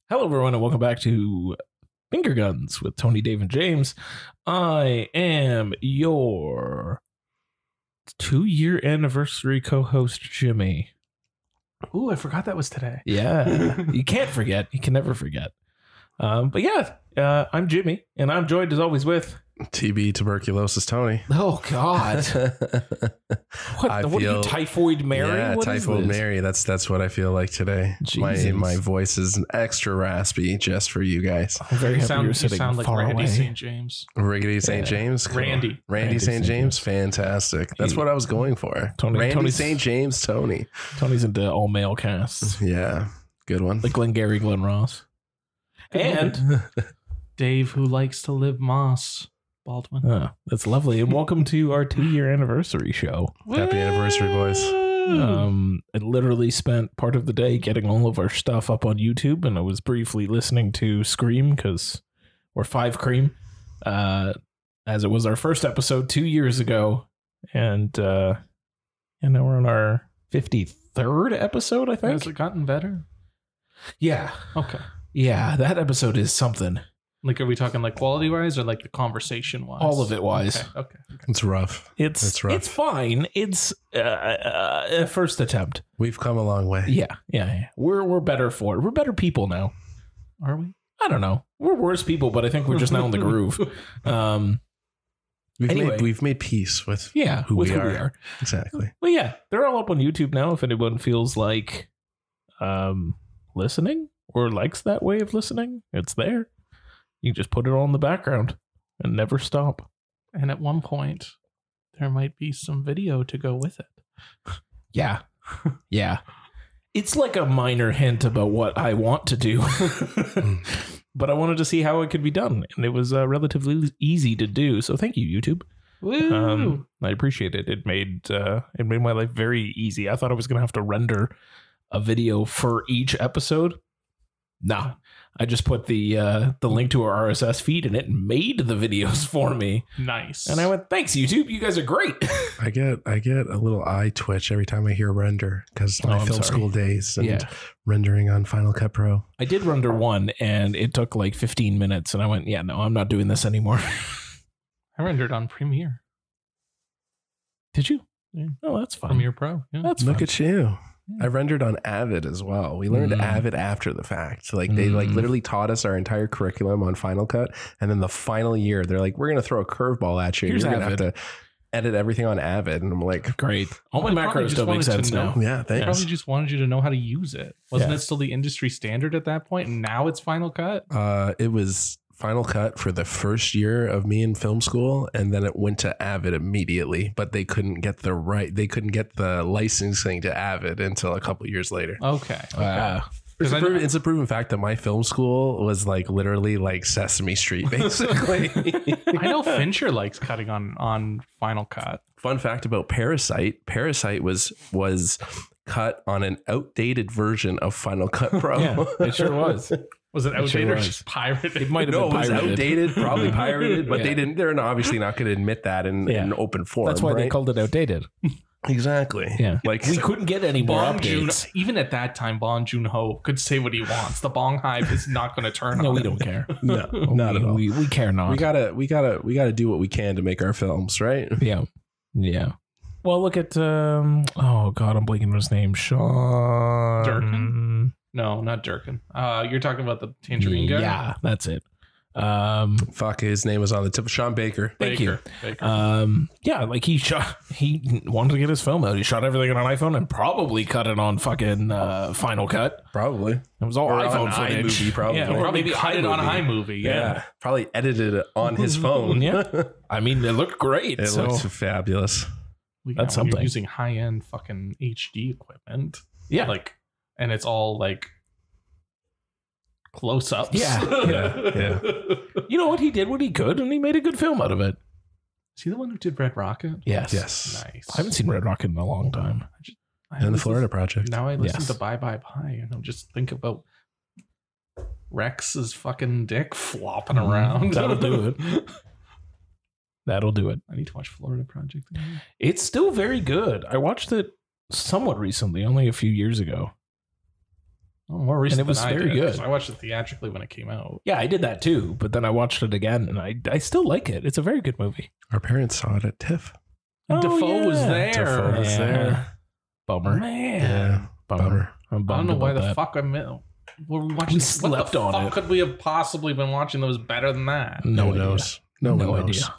Hello, everyone, and welcome back to Finger Guns with Tony, Dave, and James. I am your 2-year anniversary co-host, Jimmy. Ooh, I forgot that was today. Yeah, you can't forget. You can never forget. But yeah, I'm Jimmy, and I'm joined as always with TB tuberculosis Tony. Oh God! What are you, Typhoid Mary? Yeah, what Typhoid Mary. That's what I feel like today. My voice is extra raspy just for you guys. I'm very happy you're sitting sound like far Randy away. St. James. Riggedy St. James. Cool. Randy St. James. Fantastic. That's what I was going for. Randy St. James. Tony. Tony's into all male casts. Yeah, good one. Like Glengarry Glen Ross. And Dave, who likes to live moss. Baldwin. Oh, that's lovely. And welcome to our 2-year anniversary show. Happy anniversary, boys. I literally spent part of the day getting all of our stuff up on YouTube, and I was briefly listening to Scream or Five Cream, as it was our first episode 2 years ago, and now we're on our 53rd episode, I think. Has it gotten better? Yeah. Okay. Yeah, that episode is something. Like, are we talking like quality wise or like the conversation wise? All of it wise. Okay. It's rough. It's rough. It's fine. It's a first attempt. We've come a long way. Yeah. We're better for it. We're better people now. Are we? I don't know. We're worse people, but I think we're just now in the groove. We've made peace with who we are. Exactly. Well, yeah, they're all up on YouTube now. If anyone feels like listening or likes that way of listening, it's there. You just put it all in the background and never stop. And at one point, there might be some video to go with it. Yeah. It's like a minor hint about what I want to do. But I wanted to see how it could be done. And it was relatively easy to do. So thank you, YouTube. Woo! I appreciate it. It made my life very easy. I thought I was going to have to render a video for each episode. Nah, I just put the link to our RSS feed and it made the videos for me. Nice. And I went, thanks, YouTube. You guys are great. I get a little eye twitch every time I hear render because my film school days and rendering on Final Cut Pro. I did render one and it took like 15 minutes. And I went, yeah, no, I'm not doing this anymore. I rendered on Premiere. Did you? Yeah. Oh, that's fine. Premiere Pro. Yeah. That's Look fun. at you. I rendered on Avid as well. We learned Avid after the fact. Like they literally taught us our entire curriculum on Final Cut. And then the final year, they're like, we're going to throw a curveball at you. You're going to have to edit everything on Avid. And I'm like, great. All my macros don't make sense now. Yeah, thanks. They probably just wanted you to know how to use it. Wasn't it still the industry standard at that point? And now it's Final Cut? It was Final Cut for the first year of me in film school, and then it went to Avid immediately, but they couldn't get the licensing to Avid until a couple years later. Okay. It's a proven fact that my film school was like literally like Sesame Street, basically. I know Fincher likes cutting on Final Cut. Fun fact about Parasite. Parasite was cut on an outdated version of Final Cut Pro. Yeah, it sure was. Was it outdated or just pirated? It might have been pirated. It was outdated, probably pirated, but they're obviously not going to admit that in open form. That's why they called it outdated. Exactly. Yeah. Like we couldn't get any more updates. Even at that time, Bong Joon-ho could say what he wants. The Bong Hive is not going to turn on. No, we don't care. No, not at all. We care not. We gotta do what we can to make our films, right? Yeah. Well, look at oh God, I'm blanking on his name. Sean Durkin? No, not Durkin. You're talking about the Tangerine guy? Yeah, that's it. Fuck, his name was on the tip of Sean Baker. Thank you. Baker. Yeah, like he wanted to get his film out. He shot everything on an iPhone and probably cut it on fucking Final Cut. Probably. It was all iPhone footage. iMovie, probably. Yeah, or maybe cut it on iMovie. Yeah. Probably edited it on his phone. Yeah. I mean, it looked great. It looked fabulous. That's something. You're using high-end fucking HD equipment. Yeah. And it's all like close-ups. Yeah. You know what? He did what he could, and he made a good film out of it. Is he the one who did Red Rocket? Yes. Nice. I haven't seen Red Rocket in a long time. And the Florida Project. Now I listen to Bye Bye Bye, and I'll just think about Rex's fucking dick flopping around. That'll do it. That'll do it. I need to watch Florida Project again. It's still very good. I watched it somewhat recently, only a few years ago. More recent, and it was than very good. I watched it theatrically when it came out. Yeah, I did that too, but then I watched it again, and I still like it. It's a very good movie. Our parents saw it at TIFF. And Defoe was there. Defoe was there. Bummer. Man. Yeah, Bummer. I'm I bummed don't know why about the that. fuck were we watching? We slept what the on fuck it. could we have possibly been watching that was better than that? No Who idea. knows? No one knows. idea.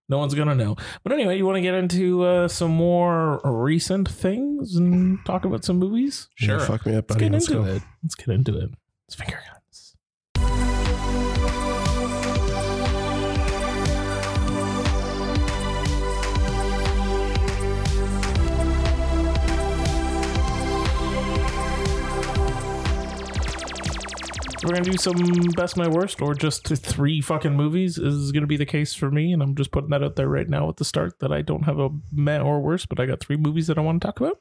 No one's gonna know. But anyway, you want to get into some more recent things and talk about some movies? Yeah, Sure. fuck me up, Let's buddy. get Let's into go. it. Let's get into it. It's finger guns. We're going to do some best, my worst, or just 3 fucking movies is going to be the case for me. And I'm just putting that out there right now at the start that I don't have a meh or worst, but I got 3 movies that I want to talk about.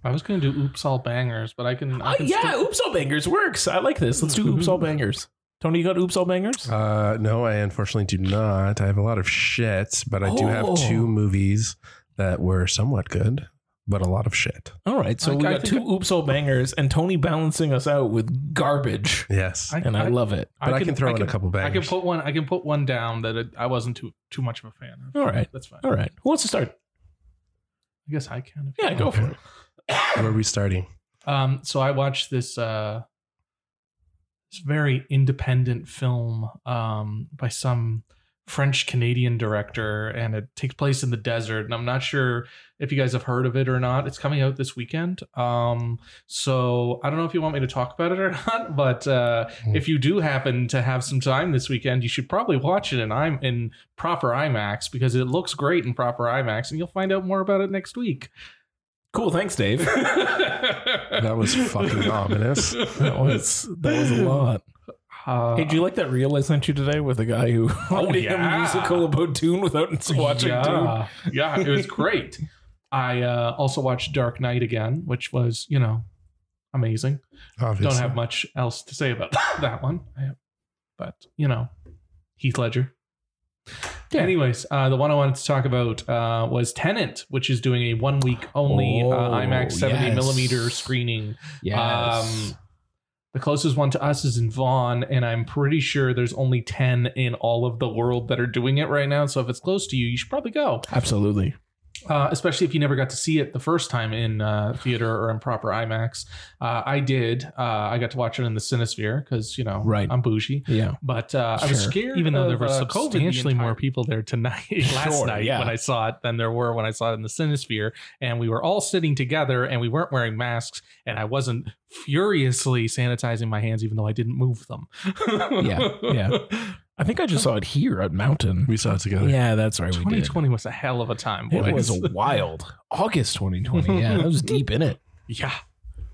I was going to do Oops All Bangers, but I can Oops All Bangers works. I like this. Let's do Oops All Bangers. Tony, you got Oops All Bangers? No, I unfortunately do not. I have a lot of shit, but I do have Oh. 2 movies that were somewhat good, but a lot of shit. All right, so I we got think 2 Oops All Bangers and Tony balancing us out with garbage, Yes. and I love it. But I can throw in a couple I bangers. can put one down that I wasn't too much of a fan of. All right, That's fine. all right. Who wants to start? I guess I can. if you Yeah, want. go for it. Where are we starting? So I watched this very independent film by some French Canadian director, and it takes place in the desert. And I'm not sure if you guys have heard of it or not. It's coming out this weekend. So I don't know if you want me to talk about it or not, but if you do happen to have some time this weekend, you should probably watch it in proper IMAX, because it looks great in proper IMAX, and you'll find out more about it next week. Cool, thanks, Dave. That was fucking ominous. That was a lot. Hey, do you like that reel I sent you today with the guy who made a musical about Dune without watching Dune? Yeah, it was great. I also watched Dark Knight again, which was, amazing. Obviously. Don't have much else to say about that one. But, Heath Ledger. Yeah. Anyways, the one I wanted to talk about was Tenet, which is doing a 1 week only IMAX 70mm screening. Yes. The closest one to us is in Vaughan, and I'm pretty sure there's only 10 in all of the world that are doing it right now. So if it's close to you, you should probably go. Absolutely. Especially if you never got to see it the first time in theater or in proper IMAX. I did. I got to watch it in the Cinesphere because, Right. I'm bougie. Yeah. But I was scared, even though there were substantially more people there last night when I saw it than there were when I saw it in the Cinesphere. And we were all sitting together and we weren't wearing masks, and I wasn't furiously sanitizing my hands, even though I didn't move them. Yeah. I think I just saw it here at Mountain. We saw it together. Yeah, that's right. 2020 was a hell of a time, We did. It boys. was wild. August 2020. Yeah, that was deep in it. Yeah.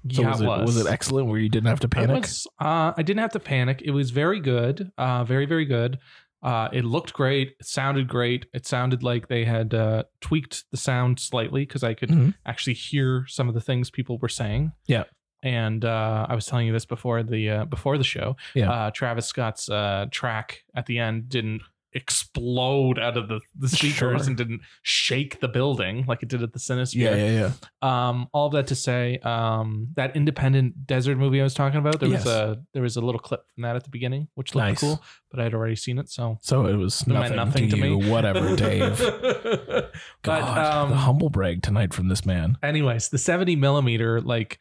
So was it excellent where you didn't have to panic? I didn't have to panic. It was very good. Very, very good. It looked great. It sounded great. It sounded like they had tweaked the sound slightly, because I could actually hear some of the things people were saying. Yeah. And I was telling you this before the show. Yeah. Travis Scott's track at the end didn't explode out of the speakers and didn't shake the building like it did at the Cinesphere. Yeah. All of that to say, that independent desert movie I was talking about, there was a little clip from that at the beginning, which looked cool, but I'd already seen it, so it was meant nothing to me. you. Whatever, Dave. God, the humble brag tonight from this man. Anyways, the 70mm, like,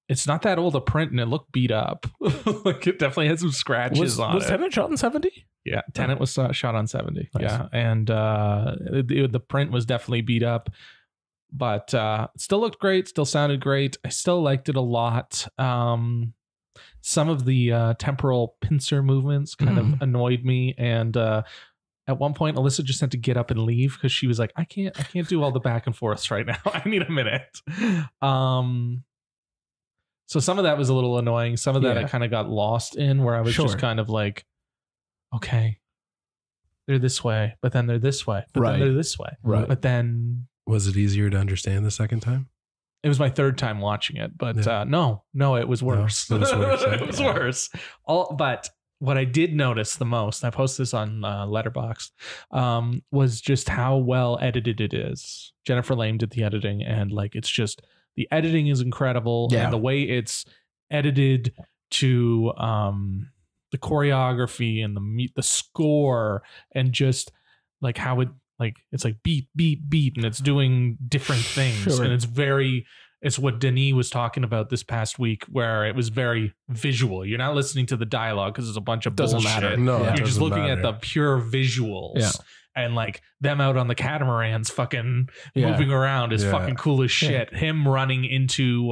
it's not that old a print, and it looked beat up. Like, it definitely had some scratches on it. Was Tenet shot in 70? Yeah, Tenet was shot on 70. Nice. Yeah, and the print was definitely beat up, but it still looked great, still sounded great. I still liked it a lot. Some of the temporal pincer movements kind of annoyed me, and at one point, Alyssa just had to get up and leave because she was like, I can't do all the back and forths right now. I need a minute. So some of that was a little annoying. Some of that I kind of got lost in, where I was just kind of like, okay, they're this way, but then they're this way, but then they're this way. Right. But then... Was it easier to understand the second time? It was my third time watching it, but no, it was worse. No, it was worse. It was worse. But what I did notice the most, I posted this on Letterboxd, was just how well edited it is. Jennifer Lame did the editing, and like, it's just... The editing is incredible, and the way it's edited to the choreography and the score, and just like how it like it's like beat and it's doing different things, and it's what Denis was talking about this past week, where it was very visual. You're not listening to the dialogue because it's a bunch of bullshit. Matter. No, you're just looking at the pure visuals. Yeah. And like them out on the catamarans fucking moving around is fucking cool as shit. Him running into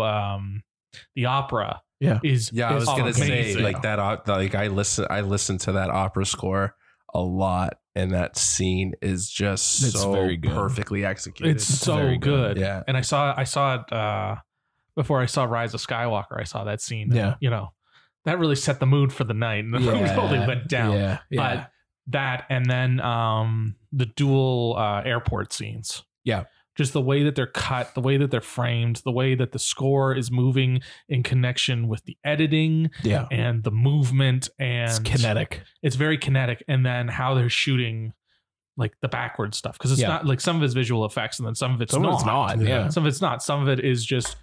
the opera is I was gonna amazing. say like that, like I listen to that opera score a lot, and that scene is just so very good. Perfectly executed. It's so good. Yeah. And I saw it before I saw Rise of Skywalker. I saw that scene. Yeah. You know, that really set the mood for the night, and the mood totally went down. Yeah. But that, and then the dual airport scenes. Yeah. Just the way that they're cut, the way that they're framed, the way that the score is moving in connection with the editing and the movement, and it's kinetic. It's very kinetic. And then how they're shooting like the backward stuff. Because it's not like some of it's visual effects, and then some of it's not. Yeah. Some of it's not. Some of it is just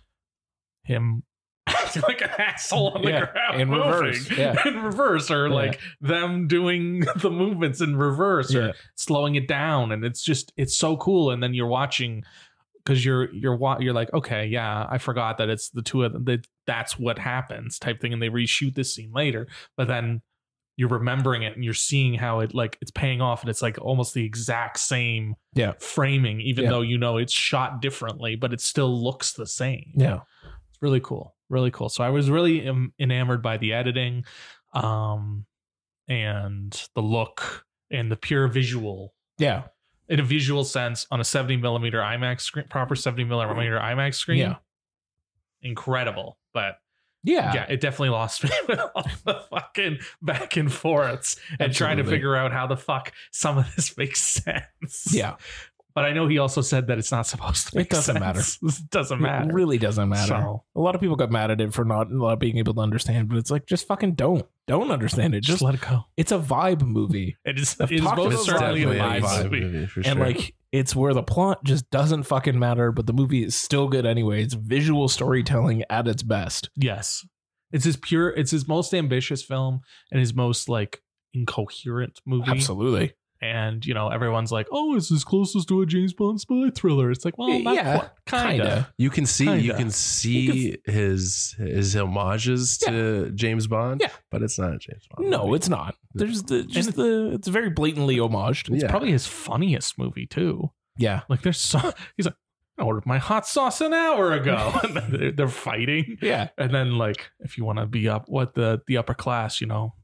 him acting like an asshole on the ground in reverse. In reverse, or like them doing the movements in reverse or slowing it down, and it's so cool. And then you're watching because you're like, okay, I forgot that it's the two of them, that's what happens type thing, and they reshoot this scene later, but then you're remembering it and you're seeing how it like it's paying off, and it's like almost the exact same framing, even though you know it's shot differently, but it still looks the same. It's really cool. Really cool. So I was really enamored by the editing and the look and the pure visual. Yeah. In a visual sense, on a 70 millimeter IMAX screen, proper 70 millimeter IMAX screen. Yeah. Incredible. But it definitely lost me with all the fucking back and forths and trying to figure out how the fuck some of this makes sense. Yeah. But I know he also said that it's not supposed to make sense. It doesn't matter. It doesn't matter. It really doesn't matter. So, a lot of people got mad at it for not being able to understand, but it's like, just fucking don't understand it. Just let it go. It's a vibe movie. It's most certainly a vibe movie. For and sure. like, it's where the plot just doesn't fucking matter, but the movie is still good anyway. It's visual storytelling at its best. Yes. It's his most ambitious film and his most like incoherent movie. Absolutely. And, you know, everyone's like, oh, it's as closest to a James Bond spy thriller. It's like, well, kind of. You can see his homages to James Bond, but it's not a James Bond. No, movie. It's not. There's it's very blatantly homaged. It's probably his funniest movie too. Yeah. Like he's like, I ordered my hot sauce an hour ago. And then they're fighting. Yeah. And then like, if you want to be up the upper class, you know,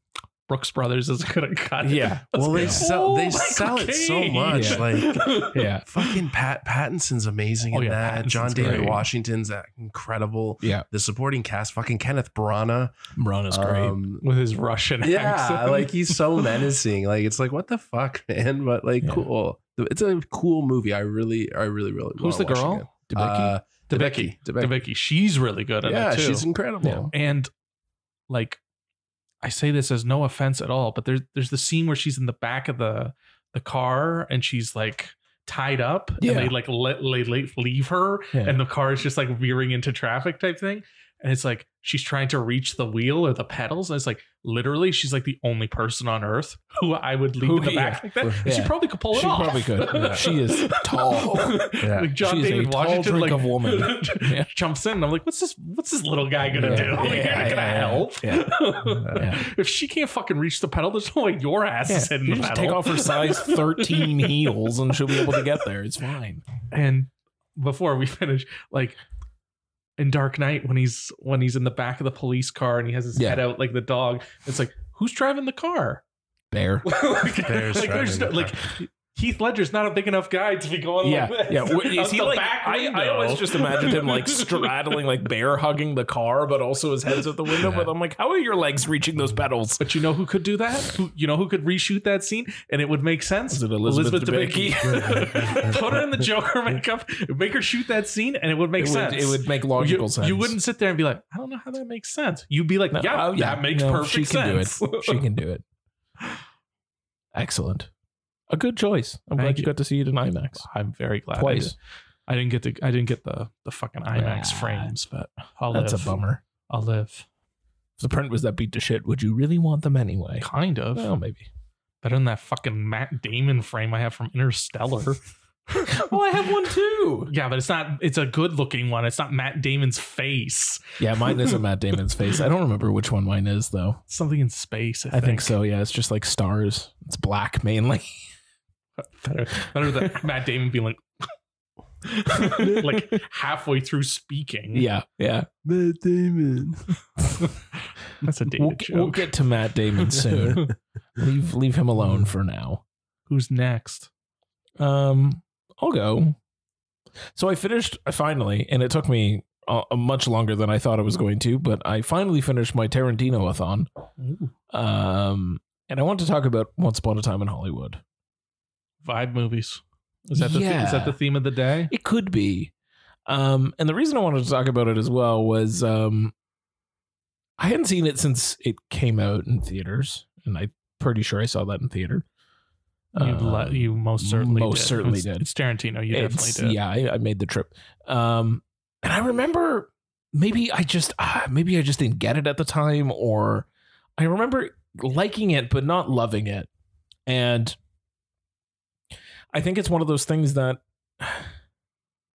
Brooks Brothers is gonna cut. Yeah. Well, they sell it so much. Like, fucking Pattinson's amazing in that. Pattinson's John David great. Washington's incredible. Yeah. The supporting cast, fucking Kenneth Branagh. Branagh's great with his Russian accent. Like he's so menacing. Like it's like, what the fuck, man? But like, cool. It's a cool movie. I really. Who's the girl? Debicki. She's really good at it too. She's incredible. Yeah. And like, I say this as no offense at all, but there's the scene where she's in the back of the car and she's like tied up and they like leave her and the car is just like veering into traffic type thing. And it's like she's trying to reach the wheel or the pedals. And it's like literally she's like the only person on earth who I would leave in the back like that. And she probably could pull it off. She probably could. She is tall. Like John She's David a tall Washington drink like of woman. jumps in and I'm like, what's this little guy gonna do? Can I help? If she can't fucking reach the pedal, there's no way your ass is hitting the pedal. Take off her size 13 heels and she'll be able to get there. It's fine. And before we finish, like in Dark Knight, when he's in the back of the police car and he has his head out like the dog, it's like, who's driving the car? Bear. Bear's driving the car. Heath Ledger's not a big enough guy to be going like this. Yeah. Is he like, I always just imagined him like straddling, like bear hugging the car, but also his head's at the window. But I'm like, how are your legs reaching those pedals? But you know who could do that? Who could reshoot that scene and it would make sense? Is it Elizabeth Debicki? Put her in the Joker makeup, make her shoot that scene, and it would make sense. It would make logical sense. You wouldn't sit there and be like, I don't know how that makes sense. You'd be like, that makes perfect sense. She can do it. Excellent. A good choice. I'm glad you got to see it in IMAX. I'm very glad. Twice. I didn't get the fucking IMAX frames, but I'll live. That's a bummer. I'll live. If the print was that beat to shit, would you really want them anyway? Kind of. Well, maybe. Better than that fucking Matt Damon frame I have from Interstellar. Oh, I have one too. Yeah, but it's a good looking one. It's not Matt Damon's face. Yeah, mine isn't Matt Damon's face. I don't remember which one mine is though. Something in space, I think so. Yeah, it's just like stars. It's black mainly. Better than Matt Damon being like halfway through speaking. Yeah. Matt Damon. That's a dated joke. We'll get to Matt Damon soon. leave him alone for now. Who's next? I'll go. So I finished finally, and it took me much longer than I thought it was going to, but I finally finished my Tarantino-a-thon. And I want to talk about Once Upon a Time in Hollywood. Vibe movies. Is that the theme of the day? It could be. And the reason I wanted to talk about it as well was I hadn't seen it since it came out in theaters, and I'm pretty sure I saw that in theater. You most certainly did. It's Tarantino. You definitely did. Yeah, I made the trip. And I remember maybe I just didn't get it at the time, or I remember liking it but not loving it. And I think it's one of those things that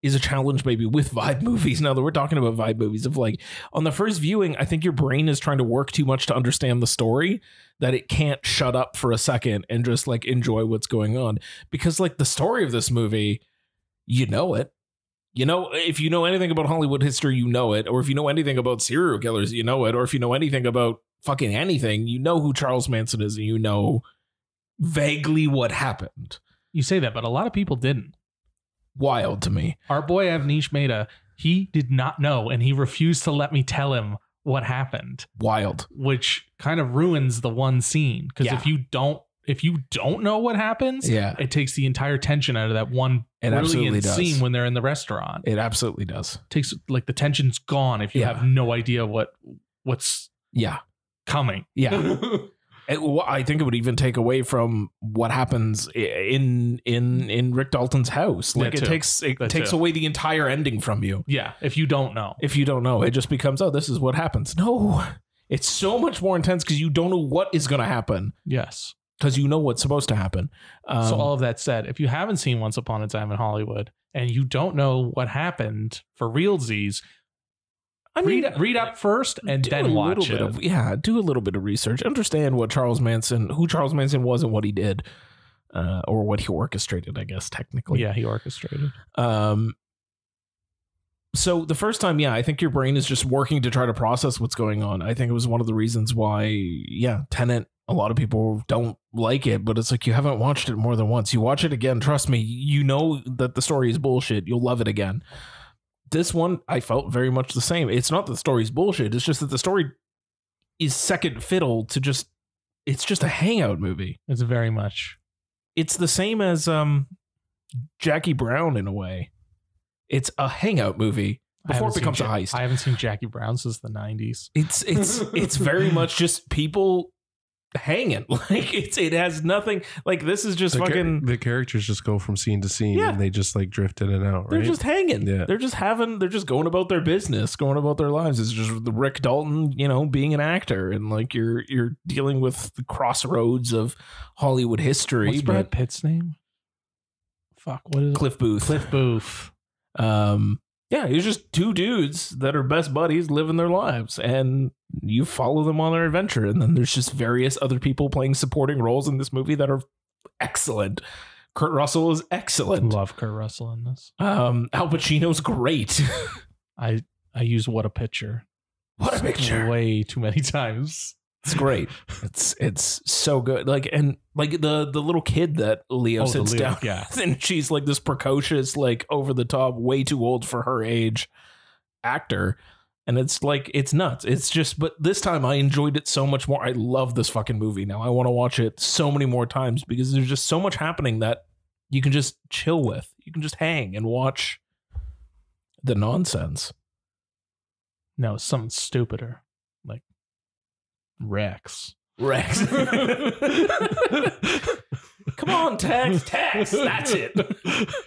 is a challenge maybe with vibe movies. Now that we're talking about vibe movies, of like on the first viewing, I think your brain is trying to work too much to understand the story that it can't shut up for a second and just like enjoy what's going on. Because like the story of this movie, you know it. You know, if you know anything about Hollywood history, you know it. Or if you know anything about serial killers, you know it. Or if you know anything about fucking anything, you know who Charles Manson is and you know vaguely what happened. You say that, but a lot of people didn't. Wild to me. Our boy Avnish Mehta, he did not know, and he refused to let me tell him what happened. Wild. Which kind of ruins the one scene, because if you don't know what happens, it takes the entire tension out of that one brilliant scene when they're in the restaurant. It absolutely does. Takes like the tension's gone if you have no idea what's coming. Yeah. I think it would even take away from what happens in Rick Dalton's house. Like it takes away the entire ending from you. Yeah, if you don't know. It just becomes, oh, this is what happens. No, it's so much more intense because you don't know what is going to happen. Yes. Because you know what's supposed to happen. So all of that said, if you haven't seen Once Upon a Time in Hollywood and you don't know what happened for realsies, read up first and then watch it. Do a little bit of research. Understand who Charles Manson was and what he did, or what he orchestrated, I guess, technically. Yeah, he orchestrated. So the first time, I think your brain is just working to try to process what's going on. I think it was one of the reasons why, Tenet, a lot of people don't like it, but it's like you haven't watched it more than once. You watch it again, trust me, you know that the story is bullshit. You'll love it again. This one, I felt very much the same. It's not that the story's bullshit. It's just that the story is second fiddle to it's just a hangout movie. It's very much. It's the same as Jackie Brown in a way. It's a hangout movie before it becomes a heist. I haven't seen Jackie Brown since the 90s. It's very much just people hanging. Like it has nothing, like this is just the characters just go from scene to scene and they just like drift in and out, right? They're just hanging. They're just going about their business, going about their lives. It's just the Rick Dalton, being an actor, and like you're dealing with the crossroads of Hollywood history. What's Brad Pitt's name? Fuck, what is it? Cliff Booth. It's just two dudes that are best buddies living their lives, and you follow them on their adventure. And then there's just various other people playing supporting roles in this movie that are excellent. Kurt Russell is excellent. Love Kurt Russell in this. Al Pacino's great. I use What a Picture. What a Picture. Way too many times. It's great. It's so good. Like, and like the little kid that Leo sits down, and she's like this precocious, like over the top, way too old for her age actor. And it's like, it's nuts. It's just, but this time I enjoyed it so much more. I love this fucking movie now. I want to watch it so many more times because there's just so much happening that you can just chill with. You can just hang and watch the nonsense. No, something stupider. Like Rex. Come on, Tex. That's it.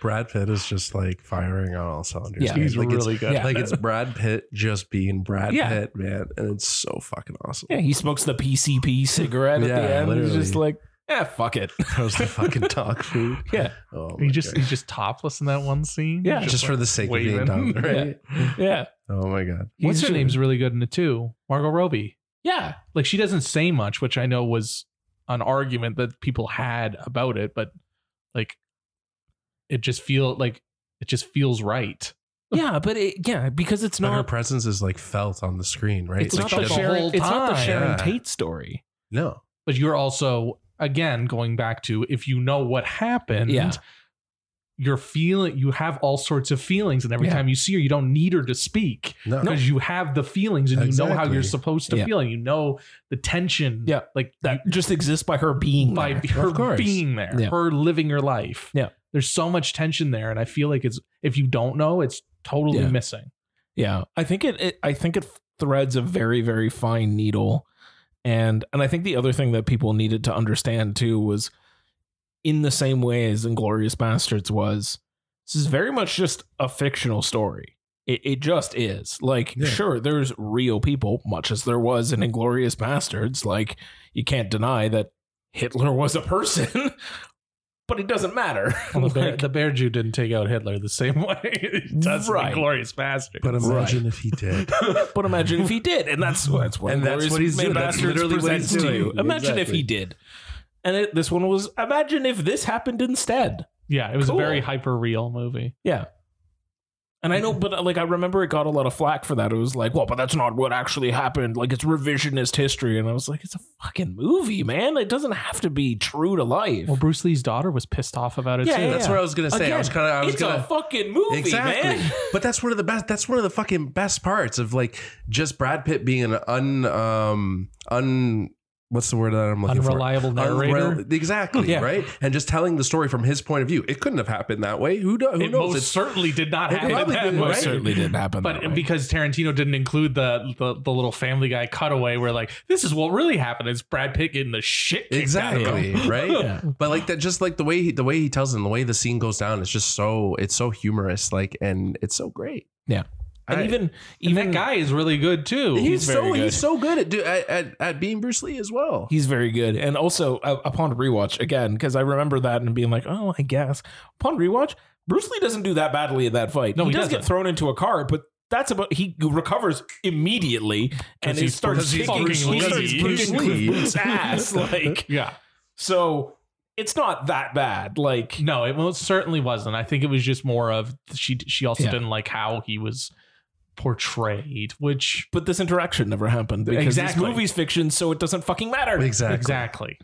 Brad Pitt is just like firing on all cylinders. Yeah, man. he's like really good. Like it's Brad Pitt just being Brad Yeah. Pitt, man, and it's so fucking awesome. Yeah, he smokes the PCP cigarette at Yeah, the end. literally. He's just like, fuck it. Throws the fucking dog food. Yeah. Oh, He's my God. just topless in that one scene. Yeah. just for the sake of being waving. done, right? Yeah. Oh my God. What's He's her name's really good in it too? Margot Robbie. Yeah. Like she doesn't say much, which I know was an argument that people had about it, but like it just feels right. Yeah, but because it's But her not presence is like felt on the screen, right? it's Like not she the doesn't- Sharon, whole it's not the time. Sharon Yeah. Tate story. No. But you're also, again, going back to if you know what happened, Yeah. you have all sorts of feelings, and every Yeah. time you see her, you don't need her to speak No. because you have the feelings and you know how Exactly. you're supposed to Yeah. feel, and you know the tension. Yeah. like That just exists by her being by there. her course. being there, Yeah. her living her life. Yeah. There's so much tension there, and I feel like it's if you don't know, it's totally Yeah. missing. Yeah, I think it threads a very, very fine needle, and I think the other thing that people needed to understand too was, in the same way as Inglourious Bastards was, this is very much just a fictional story. It just is. Like, Yeah. sure, there's real people, much as there was in Inglourious Bastards. Like, you can't deny that Hitler was a person. But it doesn't matter. Well, Like, the Bear Jew didn't take out Hitler the same way it does Right. in Glorious Bastards. But imagine if he did. but imagine if he did, and that's what And that's what he's doing. That's literally what he's presents to doing. you. Imagine if Exactly. he did, and this one was imagine if this happened instead. Yeah, it was Cool. a very hyper real movie. Yeah, and I know, but like I remember it got a lot of flack for that. It was like, well, but that's not what actually happened. Like it's revisionist history, and I was like, it's a fucking movie, man. It doesn't have to be true to life. Well, Bruce Lee's daughter was pissed off about it Yeah, too. yeah, That's what I was gonna say. Again, I was it's gonna a fucking movie, exactly. man. But that's one of the best. That's one of the fucking best parts of like just Brad Pitt being an what's the word that I'm looking Unreliable for? narrator. Exactly. Yeah. Right. And just telling the story from his point of view. It couldn't have happened that way. Who knows? It most certainly did not It happen probably that didn't, way. right? Certainly didn't happen. But that way. because Tarantino didn't include the little Family Guy cutaway where like this is what really happened, it's Brad Pitt getting the shit kicked out of Exactly. him. Right. Yeah. But like that, just like the way he tells it and the way the scene goes down, it's just it's so humorous. Like, and it's so great. Yeah. And And even that guy is really good too. He's very good. He's so good at being Bruce Lee as well. He's very good. And also, upon rewatch, again, because I remember that and being like, oh, I guess. Upon rewatch, Bruce Lee doesn't do that badly in that fight. No, he he does get doesn't. thrown into a car, but that's about, he recovers immediately and he he's starts Bruce kicking, Lee. he starts Bruce kicking Lee. Cliff Booth's ass. Like, Yeah. so it's not that bad. Like, No, it most certainly wasn't. I think it was just more of she also Yeah. didn't like how he was portrayed, which but this interaction never happened because Exactly. this movie's fiction, so it doesn't fucking matter. exactly.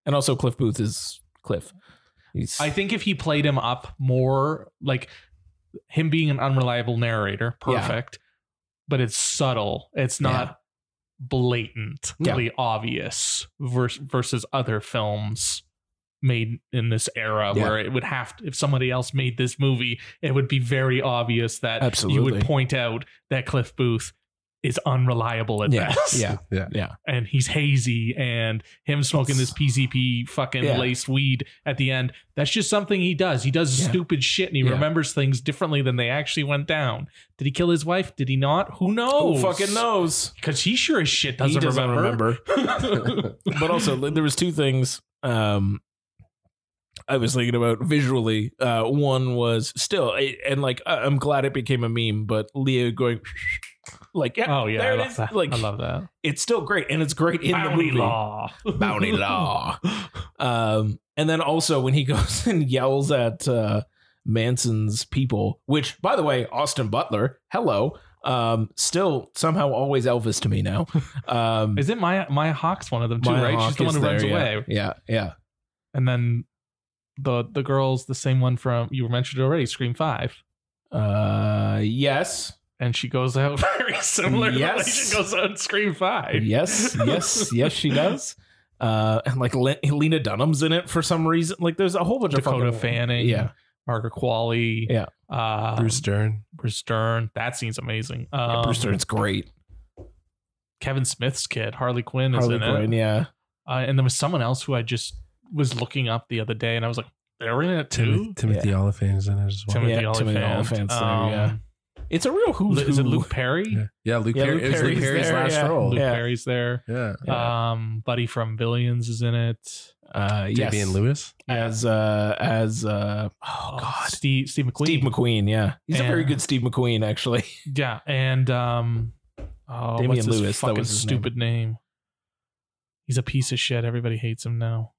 And also, Cliff Booth is Cliff. He's, I think if he played him up more, like him being an unreliable narrator, perfect, but it's subtle. It's not blatantly obvious versus other films made in this era where it would have to, if somebody else made this movie, it would be very obvious that you would Absolutely. point out that Cliff Booth is unreliable at best. yeah. And he's hazy, and him smoking this PCP fucking Yeah. laced weed at the end. That's just something he does. He does stupid shit, and he Yeah. remembers things differently than they actually went down. Did he kill his wife? Did he not? Who knows? Who fucking knows? Because he sure as shit He doesn't, doesn't remember. But also, there was two things I was thinking about visually. One was still, and like I'm glad it became a meme, but Leah going like, Oh yeah, there I it love is. that. Like, I love that. it's still great, and it's great in the Bounty movie. law. Bounty law. And then also when he goes and yells at Manson's people, which by the way, Austin Butler, hello. Still somehow always Elvis to me now. Is it Maya Hawke's one of them too? Maya Right, Hawke she's the one is who runs there, away. Yeah. And then the girl's the same one from you mentioned it already, Scream 5. Yes. And she goes out very similar to the way Yes. she goes out in Scream 5. Yes, she does. And like Lena Dunham's in it for some reason. Like there's a whole bunch Dakota of fucking, Fanning, Yeah. Margaret Qualley, Yeah. Bruce Dern. Bruce Dern. That scene's amazing. Bruce Dern's great. Kevin Smith's kid, Harley Quinn, is Harley in Quinn, it. yeah. And there was someone else who I was looking up the other day, and I was like, they're in it too. Timothy Olyphant's in it as well. Timothy Timothy Olyphant. Olyphant's there, yeah. It's a real who's who. Is it Luke Perry? Yeah, Luke Perry. It was Luke Perry's there, last yeah. role. Luke Perry's there. Yeah. Buddy from Billions is in it. Damian Lewis as Steve McQueen. Steve McQueen, yeah, he's a very good Steve McQueen, actually. Yeah, and Damian what's his Lewis, that fucking was his stupid name. He's a piece of shit. Everybody hates him now.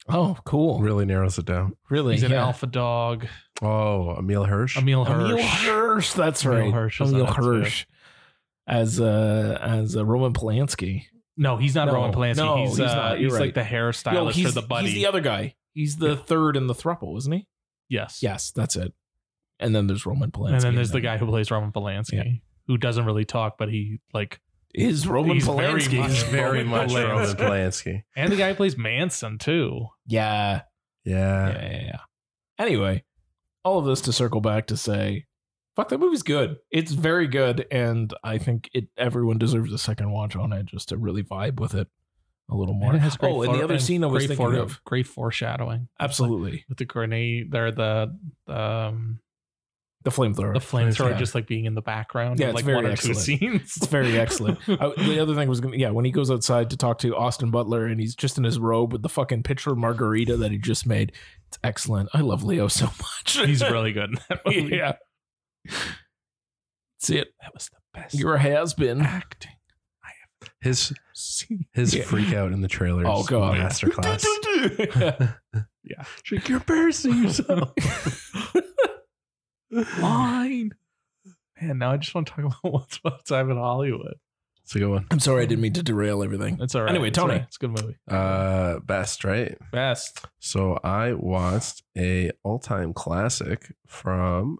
Oh, cool. really narrows it down. Really, He's an alpha dog. Oh, Emil Hirsch. Emil Emil Hirsch. Hirsch, that's Emil right. Hirsch is Emil in it, too. Hirsch as Roman Polanski. No, he's not No, Roman Polanski. no, he's not. You're he's like right. the hairstylist for the buddy. He's the other guy. He's the third in the throuple, isn't he? Yes. Yes, that's it. And then there's Roman Polanski. And then there's the guy who plays Roman Polanski, who doesn't really talk, but he like is Roman he's Polanski. very much Roman Roman Polanski. And the guy who plays Manson too. Yeah. Yeah. Anyway, all of this to circle back to say, fuck, that movie's good. It's very good, and I think everyone deserves a second watch on it just to really vibe with it a little more. And it has great and the other scene I was thinking of. Great foreshadowing. Absolutely. With the grenade there, the flamethrower. The flamethrower Yeah. just like being in the background. Yeah, of, it's like very one or two excellent. scenes. It's very excellent. The other thing was, when he goes outside to talk to Austin Butler and he's just in his robe with the fucking pitcher of margarita that he just made. It's excellent. I love Leo so much. He's really good in that movie. Yeah. That's it. That was the best. You're a has-been. acting. His Yeah. freak out in the trailers. Oh, God. Masterclass. Yeah. Shake your embarrassing yourself. Line. Man, now I just want to talk about Once Upon a Time in Hollywood. It's a good one. I'm sorry, I didn't mean to derail everything. It's all right. Anyway, It's Tony. all right. It's a good movie. Best, right? Best. So I watched a all-time classic from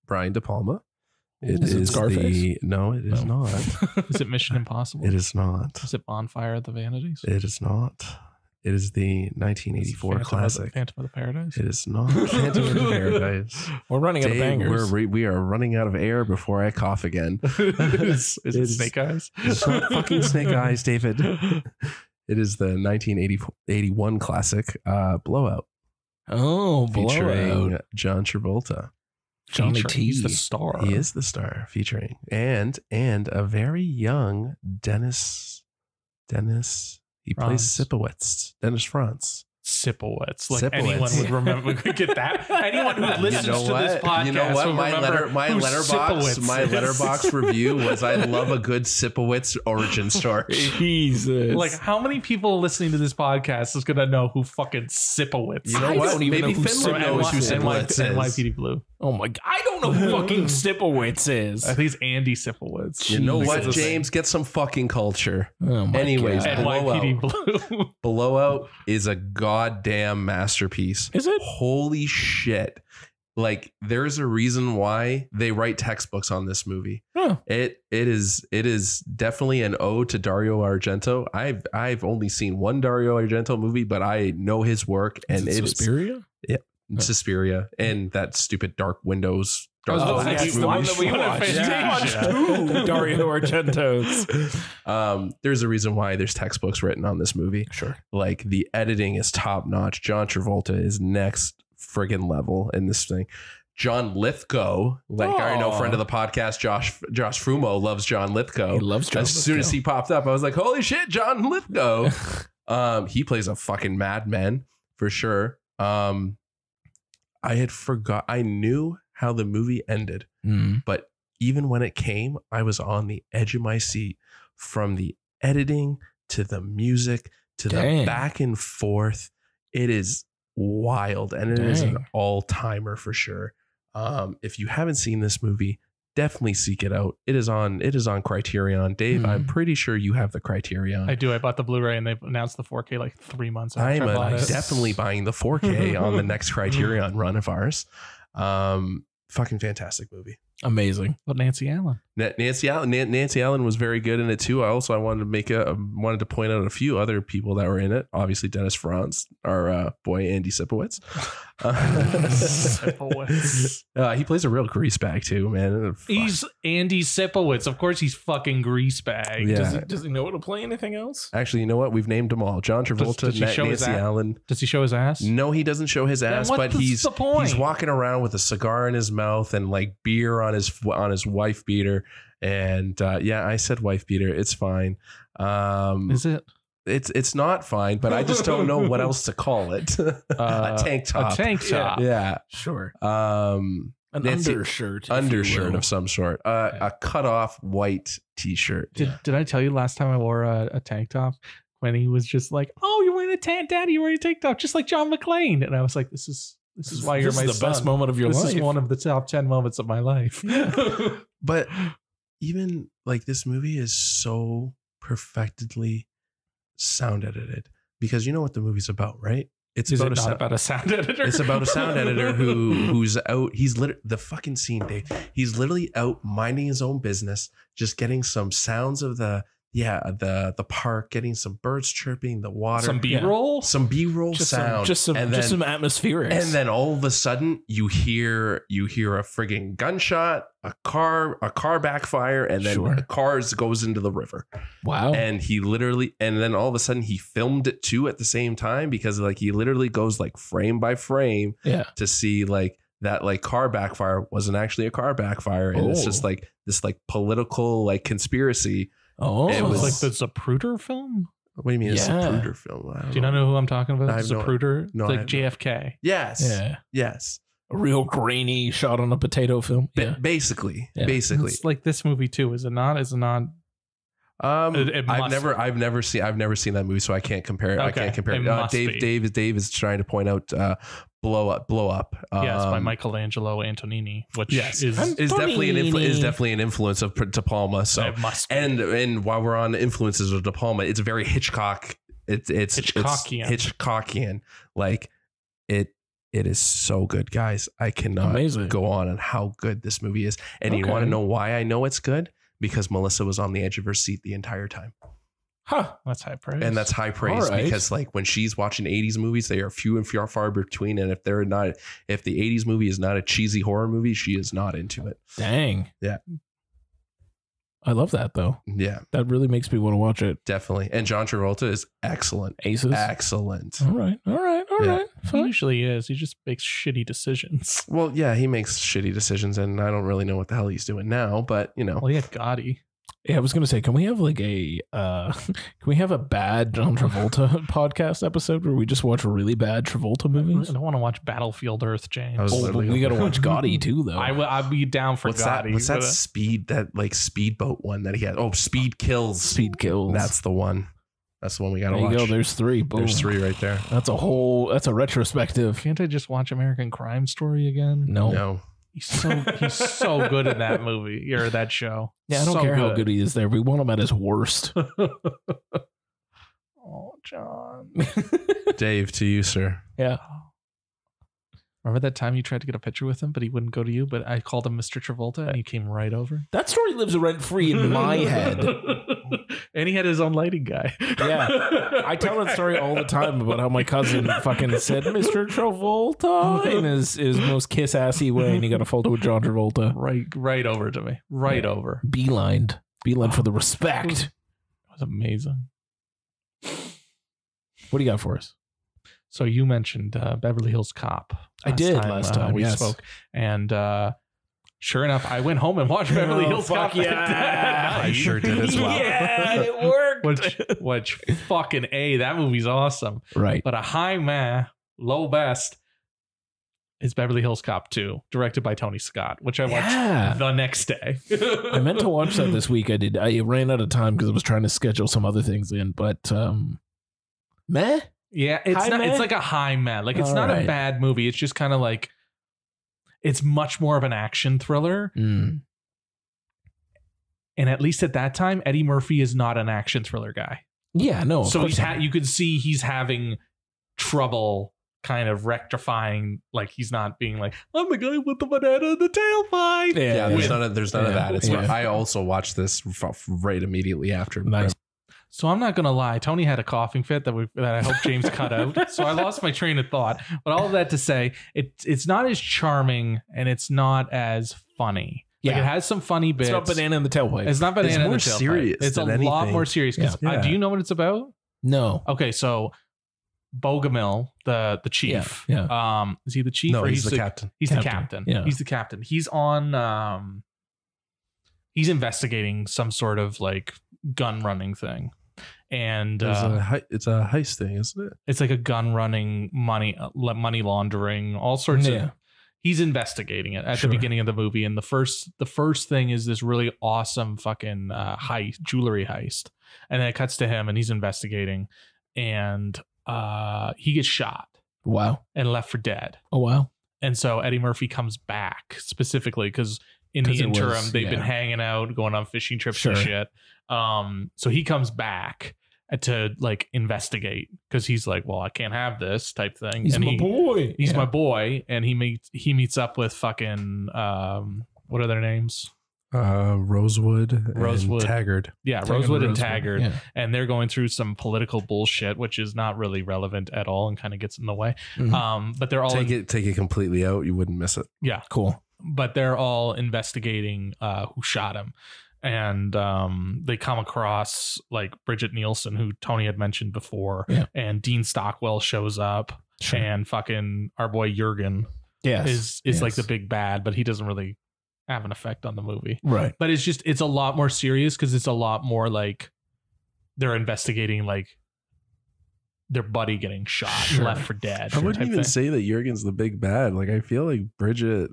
Brian De Palma. It Is it is Scarface? No, it is No. not. Is it Mission Impossible? It is not. Is it Bonfire at the Vanities? It is not. It is the 1984 classic. Phantom of the Paradise? It is not Phantom of the Paradise. We're running out of Dave, bangers. we are running out of air before I cough again. Is it Snake Eyes? It's not fucking Snake Eyes, David. It is the 1981 classic Blowout, Oh, featuring Blowout. John Travolta. Johnny Featuring- He's the T. star. He is the star, featuring and a very young Dennis. He plays Franz. Sipowicz. Dennis Franz. Sipowicz. Like Sipowicz. anyone would remember. Could get that. Anyone who listens to this podcast. You know what? will My remember who Sipowicz my is. letterbox review was I love a good Sipowicz origin story. Jesus. Like, how many people listening to this podcast is going to know who fucking Sipowicz You know I what? don't even Maybe know who Finland Sipowicz knows who is. Sipowicz is. NYPD Blue. oh my God. I don't know who fucking Sipowicz is. I think it's Andy Sipowicz. You know Jesus. what, James? Get some fucking culture. Oh my Anyways, God. NYPD Blue. Blowout is a goddamn masterpiece. Is it? Holy shit. Like, there's a reason why they write textbooks on this movie. Oh. It is definitely an ode to Dario Argento. I've only seen one Dario Argento movie, but I know his work, and Is it it's Suspiria? Suspiria and that stupid Dark Windows. I was Dark about to Windows say, that's you the one movie. that we What a watched. fantastic- We watched two Dario Argentos. There's a reason why there's textbooks written on this movie. Sure. Like, the editing is top notch. John Travolta is next friggin' level in this thing. John Lithgow, like I know, friend of the podcast, Josh Frumo loves John Lithgow. He loves John As soon as he popped up, I was like, holy shit, John Lithgow. He plays a fucking madman for sure. I had forgot. I knew how the movie ended, but even when it came, I was on the edge of my seat from the editing to the music to the back and forth. It is wild, and it is an all-timer for sure. If you haven't seen this movie, definitely seek it out. It is on Criterion. Dave, I'm pretty sure you have the Criterion. I do. I bought the Blu-ray and they've announced the 4K like 3 months after I'm I bought it. definitely buying the 4K on the next Criterion run of ours. Fucking fantastic movie. Amazing. But Nancy Allen. Nancy Allen was very good in it too. I wanted to point out a few other people that were in it. Obviously, Dennis Franz, our boy Andy Sipowicz. He plays a real greasebag too, man. He's Andy Sipowicz. Of course, he's fucking greasebag. Yeah. Does he know how to play anything else? Actually, you know what? We've named them all. John Travolta, Nancy Allen. Does he show his ass? No, he doesn't show his ass, but he's walking around with a cigar in his mouth and like beer on his wife beater. And I said wife beater. It's fine. Is it? It's not fine, but I just don't know what else to call it. A tank top. A tank top. Yeah. Sure. An undershirt of some sort. A cut off white t-shirt. Did I tell you last time I wore a tank top? When he was just like, "Oh, you're wearing a tank, Daddy, you're wearing a tank top, just like John McClane," and I was like, "This is why you're my son. This is the best moment of your life. This is one of the top 10 moments of my life." But even like this movie is so perfectly sound edited, because you know what the movie's about, right? It's about a sound editor. It's about a sound editor who's out. The fucking scene, Dave. He's literally out minding his own business, just getting some sounds of the park, getting some birds chirping, the water, some B-roll, sound, just some atmospherics, and then all of a sudden you hear a frigging gunshot, a car backfire, and then a car goes into the river. Wow! And then all of a sudden he filmed it too at the same time, because like he literally goes like frame by frame, to see like that like car backfire wasn't actually a car backfire, and it's just like this like political like conspiracy. Oh, it was like the Zapruder film. What do you mean, a Zapruder film? Do you not know who I'm talking about? Zapruder, no, like JFK. Yes. Yeah. Yes. A real grainy shot on a potato film. Basically. It's like this movie too. Is it not? Is it not? I've never seen that movie, so I can't compare it. Okay. I can't compare it. Dave is trying to point out Blow Up. Yes, by Michelangelo Antonini, which is definitely an influence of De Palma. So it must be. And while we're on influences of De Palma, it's very Hitchcock. It's Hitchcockian. Like it is so good, guys. I cannot go on how good this movie is. And you want to know why I know it's good? Because Melissa was on the edge of her seat the entire time. Huh. That's high praise. And that's high praise, because like when she's watching 80s movies, they are few and far between. And if the 80s movie is not a cheesy horror movie, she is not into it. Dang. Yeah. I love that though. Yeah. That really makes me want to watch it. Definitely. And John Travolta is excellent. Aces. Excellent. All right. He usually is. He just makes shitty decisions. Well, yeah, he makes shitty decisions, and I don't really know what the hell he's doing now, but you know. Well, he had Gotti. Yeah, I was gonna say, can we have like a bad John Travolta podcast episode where we just watch really bad Travolta movies? I don't want to watch Battlefield Earth, James. We gotta watch Gotti too, though. I'd be down for Gotti. What's that speedboat one that he had? Oh, Speed Kills. Speed Kills. That's the one. That's the one we gotta watch. There you go. There's three. Boom. There's three right there. That's a retrospective. Can't I just watch American Crime Story again? No. He's so good in that movie or that show. Yeah, I don't care how good he is there. We want him at his worst. Oh, John. Dave, to you, sir. Yeah. Remember that time you tried to get a picture with him, but he wouldn't go to you? But I called him Mr. Travolta and he came right over. That story lives rent free in my head. And he had his own lighting guy. Yeah. I tell that story all the time about how my cousin fucking said Mr. Travolta in his most kiss-assy way, and he got a photo with John Travolta. Right over to me. Over. Beeline for the respect. It was amazing. What do you got for us? So you mentioned Beverly Hills Cop. I did last time we spoke. And sure enough, I went home and watched Beverly Hills Cop. Yeah, I sure did as well. Yeah, it worked. Which fucking A, that movie's awesome. Right. But a high man, low best is Beverly Hills Cop 2, directed by Tony Scott, which I watched the next day. I meant to watch that this week. I ran out of time because I was trying to schedule some other things in, but meh. Yeah, it's like a high man. Like it's not a bad movie. It's just kind of like it's much more of an action thriller. Mm. And at least at that time, Eddie Murphy is not an action thriller guy. Yeah, no. So you could see he's having trouble kind of rectifying, like he's not being like, I'm the guy with the banana in the tailpipe. Yeah, there's none of that. It's I also watched this right immediately after. Nice. So I'm not gonna lie, Tony had a coughing fit that I hope James cut out. So I lost my train of thought. But all of that to say, it's not as charming and it's not as funny. Like it has some funny bits. It's not banana in the tailpipe. It's not banana in the tailpipe. Serious. It's a lot more serious. Do you know what it's about? No. Okay, so Bogomil, the chief. Yeah. Is he the chief? No, or he's the captain. He's the captain. Yeah. He's the captain. He's on. He's investigating some sort of like gun running thing, and it's a heist thing, isn't it? It's like a gun running, money laundering, all sorts of. He's investigating it at the beginning of the movie, and the first thing is this really awesome fucking jewelry heist, and then it cuts to him, and he's investigating, and he gets shot. Wow. And left for dead. Oh wow. And so Eddie Murphy comes back specifically because in the interim they've been hanging out, going on fishing trips and shit. So he comes back to like investigate because he's like, well, I can't have this type thing. He's my boy. He's my boy, and he meets up with fucking what are their names? Rosewood and Taggart. Yeah, Rosewood and Taggart. Yeah. And they're going through some political bullshit, which is not really relevant at all and kind of gets in the way. Mm-hmm. But they're all take it completely out. You wouldn't miss it. Yeah, cool. But they're all investigating who shot him. And they come across like Bridget Nielsen, who Tony had mentioned before, and Dean Stockwell shows up, and fucking our boy Jurgen is like the big bad, but he doesn't really have an effect on the movie. Right. But it's a lot more serious because it's a lot more like they're investigating like their buddy getting shot and left for dead. I wouldn't even say that Jurgen's the big bad. Like I feel like Bridget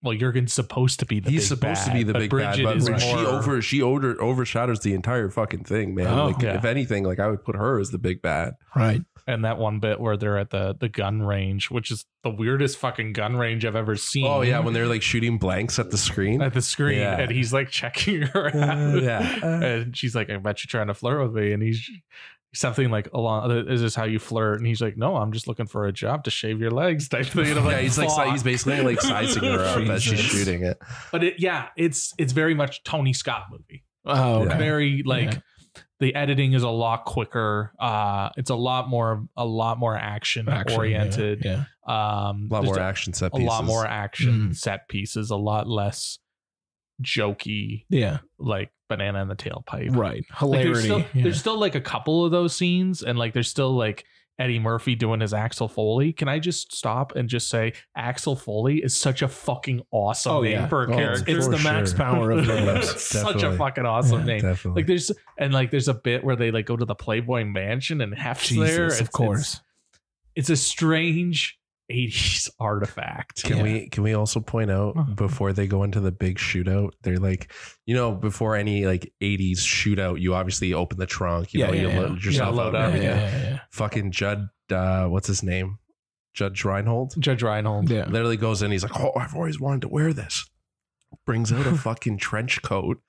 well, Jurgen's supposed to be the big bad. He's supposed to be the big bad, but she overshadows the entire fucking thing, man. If anything, like I would put her as the big bad. Right. And that one bit where they're at the gun range, which is the weirdest fucking gun range I've ever seen. Oh yeah, when they're like shooting blanks at the screen. And he's like checking her out. And she's like, I bet you're trying to flirt with me. And he's something like along, is this how you flirt? And he's like, no, I'm just looking for a job to shave your legs type thing. And I'm like, he's basically like sizing her up as she's shooting it. But it's very much Tony Scott movie. Oh, okay. Very like the editing is a lot quicker. It's a lot more action oriented. A lot more action set pieces. A lot more action set pieces. A lot less jokey. Yeah, like banana in the tailpipe. Right. Hilarity. Like there's still like a couple of those scenes, and like there's still like Eddie Murphy doing his Axel Foley. Can I just stop and just say Axel Foley is such a fucking awesome name for a character. It's the Max Power of names. Such a fucking awesome name. Definitely. Like there's a bit where they like go to the Playboy Mansion and Hef's there. Of course. It's a strange 80s artifact. Can we also point out before they go into the big shootout, they're like, before any like 80s shootout, you obviously open the trunk, you load yourself out. Fucking Judd, what's his name? Judge Reinhold. Yeah. Literally goes in, he's like, oh, I've always wanted to wear this. Brings out a fucking trench coat,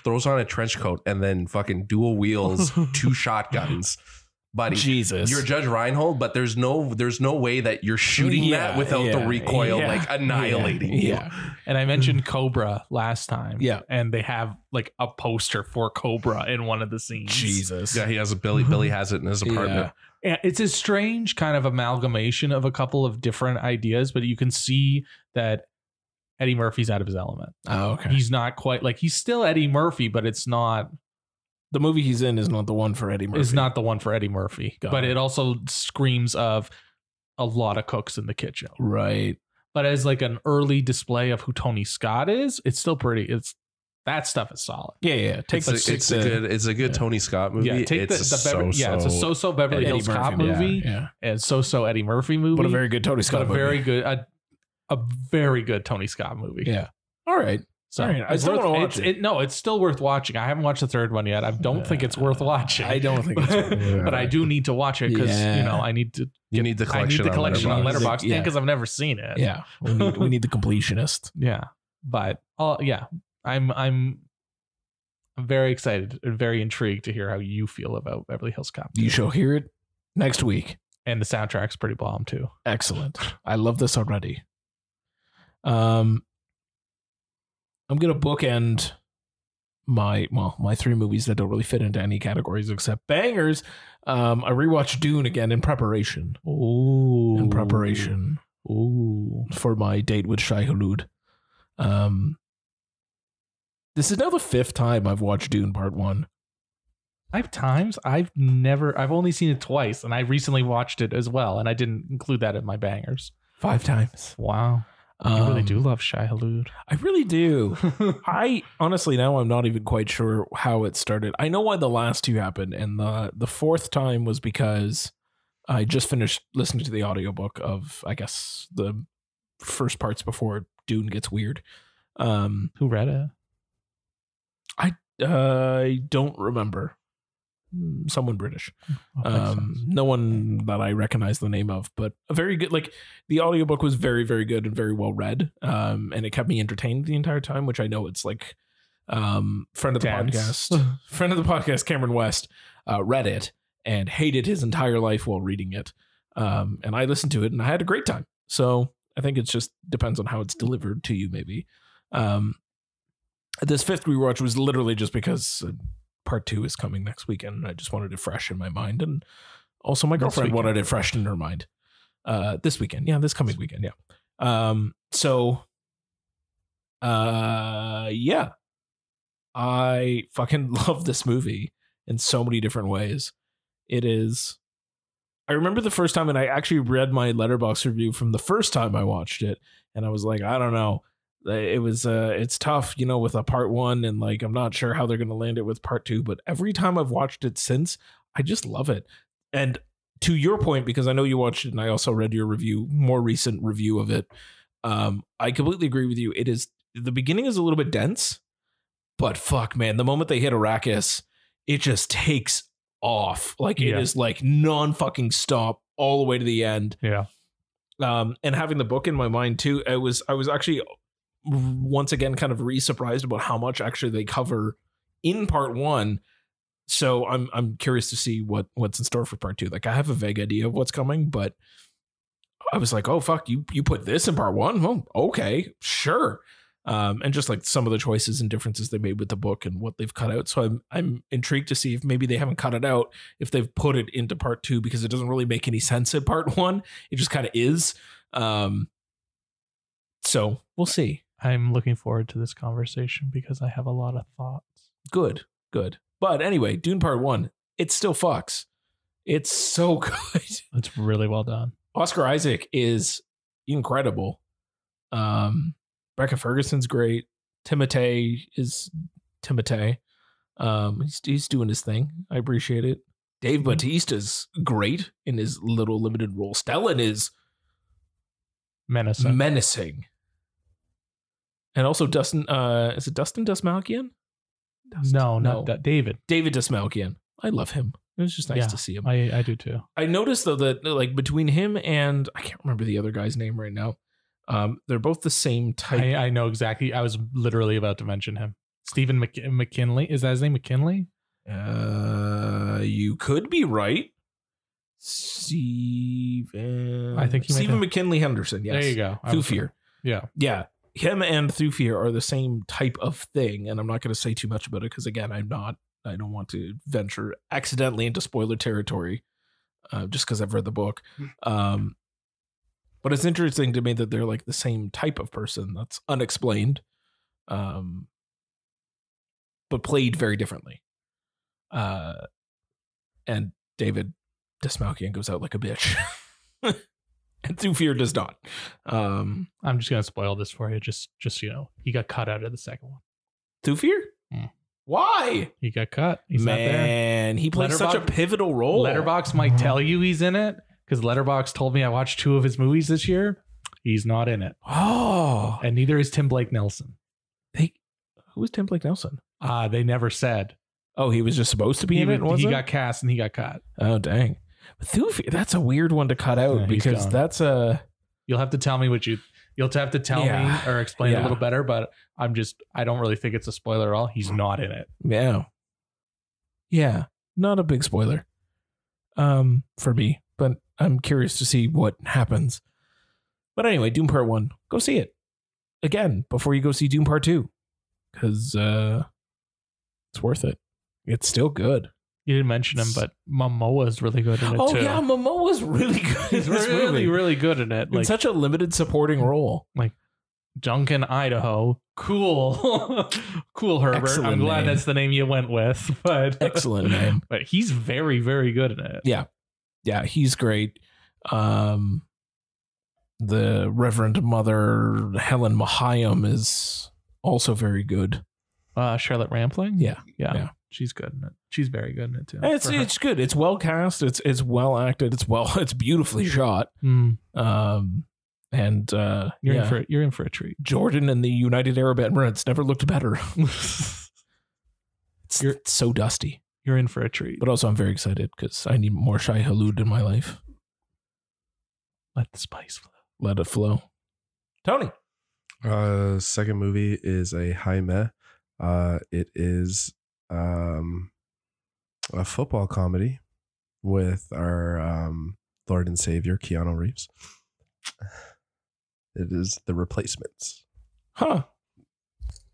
throws on a trench coat, and then fucking dual wheels, 2 shotguns. Buddy, Jesus, you're Judge Reinhold, but there's no way that you're shooting that without the recoil like annihilating you. And I mentioned Cobra last time. Yeah, and they have like a poster for Cobra in one of the scenes. Jesus, yeah, he has a Billy has it in his apartment. Yeah, it's a strange kind of amalgamation of a couple of different ideas, but you can see that Eddie Murphy's out of his element. Oh, okay. He's not quite like he's still Eddie Murphy, but it's not. The movie he's in is not the one for Eddie Murphy. Is not the one for Eddie Murphy. But it also screams of a lot of cooks in the kitchen. Right. But as like an early display of who Tony Scott is, it's still pretty. That stuff is solid. Yeah. It's a good Tony Scott movie. Yeah, it's a so-so Beverly Hills Cop movie. Yeah. And so-so Eddie Murphy movie. But a very good Tony Scott movie. A very good Tony Scott movie. Yeah. All right. Sorry, I still want to watch it. No, it's still worth watching. I haven't watched the third one yet. I don't think it's worth watching. I don't think it's worth watching. But I do need to watch it because I need to. You need the collection. I need the collection on Letterboxd because I've never seen it. Yeah, we need the completionist. Yeah, but I'm very excited and very intrigued to hear how you feel about Beverly Hills Cop 2. You shall hear it next week. And the soundtrack's pretty bomb too. Excellent. I love this already. I'm gonna bookend my 3 movies that don't really fit into any categories except bangers. I rewatched Dune again in preparation. Ooh. For my date with Shai Hulud. This is now the 5th time I've watched Dune Part 1. 5 times? I've only seen it twice, and I recently watched it as well, and I didn't include that in my bangers. 5 times. Wow. I really do love Shai Hulud. I really do. I honestly, now I'm not even quite sure how it started. I know why the last 2 happened, and the 4th time was because I just finished listening to the audiobook of, I guess, the first parts before Dune gets weird. Who read it? I don't remember. Someone British. No one that I recognize the name of, but a very good, like, the audiobook was very, very good and very well read. And it kept me entertained the entire time, which I know it's like friend of the podcast, Cameron West, read it and hated his entire life while reading it. And I listened to it and I had a great time. So I think it just depends on how it's delivered to you, maybe. This 5th rewatch was literally just because Part 2 is coming next weekend, and I just wanted it fresh in my mind, and also my girlfriend wanted it fresh in her mind. This weekend, this coming weekend, I fucking love this movie in so many different ways. It is. I remember the first time, and I actually read my Letterboxd review from the first time I watched it, and I was like, I don't know. It was it's tough, with a part 1, and like I'm not sure how they're going to land it with part 2, but every time I've watched it since, I just love it. And to your point, because I know you watched it and I also read your more recent review of it, I completely agree with you. It is, the beginning is a little bit dense, but fuck, man, the moment they hit Arrakis, it just takes off. Like it is like non-fucking stop all the way to the end. Yeah. And having the book in my mind too, I was actually once again kind of surprised about how much actually they cover in part 1. So I'm curious to see what's in store for part 2. Like I have a vague idea of what's coming, but I was like, oh fuck, you put this in part 1? Oh, okay, sure. And just like some of the choices and differences they made with the book and what they've cut out. So I'm intrigued to see if maybe they haven't cut it out, if they've put it into part 2, because it doesn't really make any sense in part 1. It just kind of is. So we'll see. I'm looking forward to this conversation because I have a lot of thoughts. Good. But anyway, Dune Part 1, it still fucks. It's so good. It's really well done. Oscar Isaac is incredible. Becca Ferguson's great. Timothée is Timothée. He's doing his thing. I appreciate it. Dave Bautista's great in his little limited role. Stellan is menacing. And also Dustin, is it Dustin Dastmalchian? No, David. David Dastmalchian. I love him. It was just nice to see him. I do too. I noticed though that like between him and I can't remember the other guy's name right now. They're both the same type. I know exactly. I was literally about to mention him. Stephen McKinley. Is that his name? McKinley? You could be right. Stephen. I think Stephen McKinley Henderson. Yes. There you go. Thufir. Yeah. Him and Thufir are the same type of thing, and I'm not going to say too much about it because again, I don't want to venture accidentally into spoiler territory, just because I've read the book. But it's interesting to me that they're like the same type of person that's unexplained, but played very differently. And David Dastmalchian goes out like a bitch. And Thufir does not. I'm just gonna spoil this for you. Just he got cut out of the second one. Thufir? Why? He got cut. He's not there. Man, he plays such a pivotal role. Letterboxd might tell you he's in it because Letterboxd told me I watched 2 of his movies this year. He's not in it. Oh, and neither is Tim Blake Nelson. Who is Tim Blake Nelson? They never said. Oh, he was just supposed to be in it. He got cast and he got cut. Oh, dang. But Thufir, that's a weird one to cut out because that's a. You'll have to tell me you'll have to tell me or explain it a little better. But I don't really think it's a spoiler at all. He's not in it. Yeah, not a big spoiler, for me. But I'm curious to see what happens. But anyway, Dune Part 1, go see it again before you go see Dune Part 2, because it's worth it. It's still good. You didn't mention him, but Momoa's really good in it too. Oh yeah, Momoa's really good. He's really good in it. Like, in such a limited supporting role. Like Duncan, Idaho. Cool. Cool, Herbert. Excellent I'm glad name. that's the name you went with. But Excellent name. But he's very, very good in it. Yeah. Yeah, he's great. The Reverend Mother Helen Mahayam is also very good. Charlotte Rampling? Yeah. She's good in it. She's very good in it too. It's good. It's well cast. It's well acted. It's beautifully shot. Mm. And you're in for a treat. Jordan and the United Arab Emirates never looked better. It's so dusty. You're in for a treat. But also I'm very excited because I need more Shai Hulud in my life. Let the spice flow. Let it flow. Tony. Second movie is a high meh. It is a football comedy with our Lord and Savior Keanu Reeves. It is The Replacements. Huh.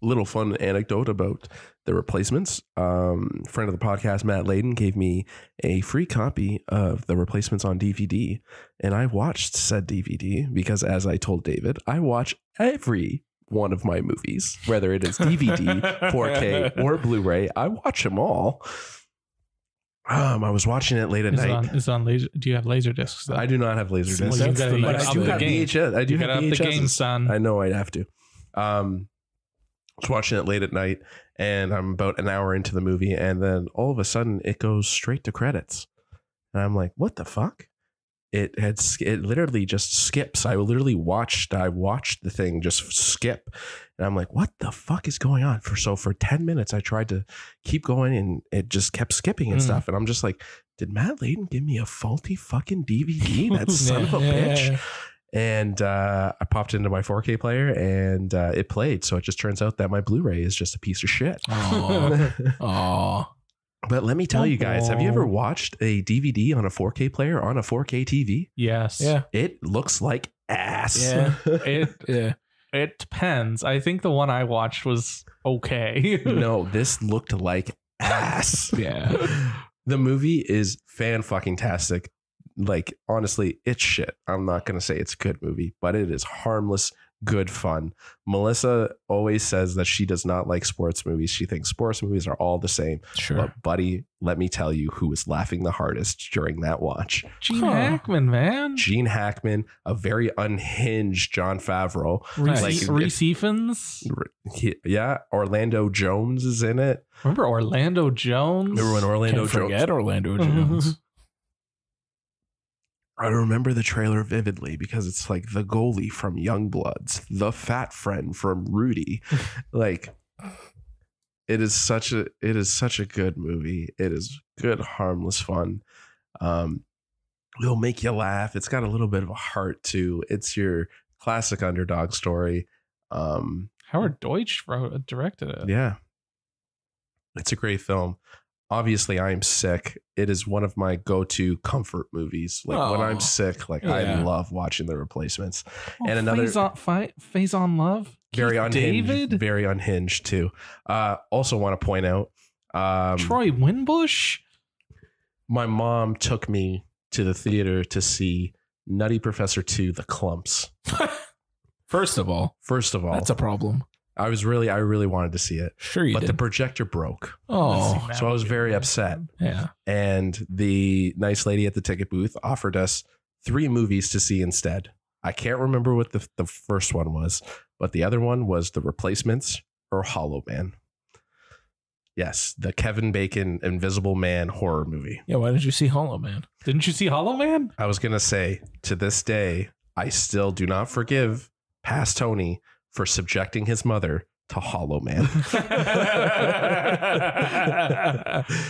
Little fun anecdote about The Replacements. Friend of the podcast, Matt Layden, gave me a free copy of The Replacements on DVD, and I watched said DVD because, as I told David, I watch every one of my movies, whether it is DVD, 4K, or Blu-ray. I watch them all. I was watching it late at night. It's on laser. Do you have laser discs? I do not have laser discs. Well, But I do have VHS. I do have the VHS. game, son. I know I'd have to. I was watching it late at night, and I'm about an hour into the movie, and then all of a sudden it goes straight to credits, and I'm like, "What the fuck?" It literally just skips. I watched the thing just skip, and I'm like, "What the fuck is going on?" For 10 minutes, I tried to keep going, and it just kept skipping and stuff, and I'm just like, "Did Matt Layden give me a faulty fucking DVD? That son of a bitch." Yeah. And I popped into my 4K player and it played. So it just turns out that my Blu-ray is just a piece of shit. Aww. But let me tell you guys, have you ever watched a DVD on a 4K player on a 4K TV? Yes. Yeah. It looks like ass. Yeah. It depends. I think the one I watched was okay. No, this looked like ass. Yeah. The movie is fan-fucking-tastic. Like, honestly, it's shit. I'm not going to say it's a good movie, but it is harmless, good fun. Melissa always says that she does not like sports movies. She thinks sports movies are all the same. Sure. But buddy, let me tell you who was laughing the hardest during that watch. Gene Hackman, man. Gene Hackman, a very unhinged Jon Favreau. Reese Ifans. Yeah. Orlando Jones is in it. Remember Orlando Jones? Remember when Orlando Can't Jones? forget Orlando Jones. I remember the trailer vividly because it's like the goalie from Youngbloods, the fat friend from Rudy. Like, it is such a good movie. It is good, harmless fun. It'll make you laugh. It's got a little bit of a heart too. It's your classic underdog story. Howard Deutsch directed it. Yeah. It's a great film. Obviously, I am sick. It is one of my go-to comfort movies. Like when I'm sick, like I love watching The Replacements. And another Phase on Love. Very Keith unhinged. David. Very unhinged too. Also want to point out Troy Winbush. My mom took me to the theater to see Nutty Professor 2: The Clumps. First of all, that's a problem. I really wanted to see it. Sure, but the projector broke. Oh, so I was very upset. Yeah. And the nice lady at the ticket booth offered us 3 movies to see instead. I can't remember what the first one was, but the other one was The Replacements or Hollow Man. Yes, the Kevin Bacon Invisible Man horror movie. Yeah, why did you see Hollow Man? Didn't you see Hollow Man? I was going to say, to this day, I still do not forgive past Tony for subjecting his mother to Hollow Man.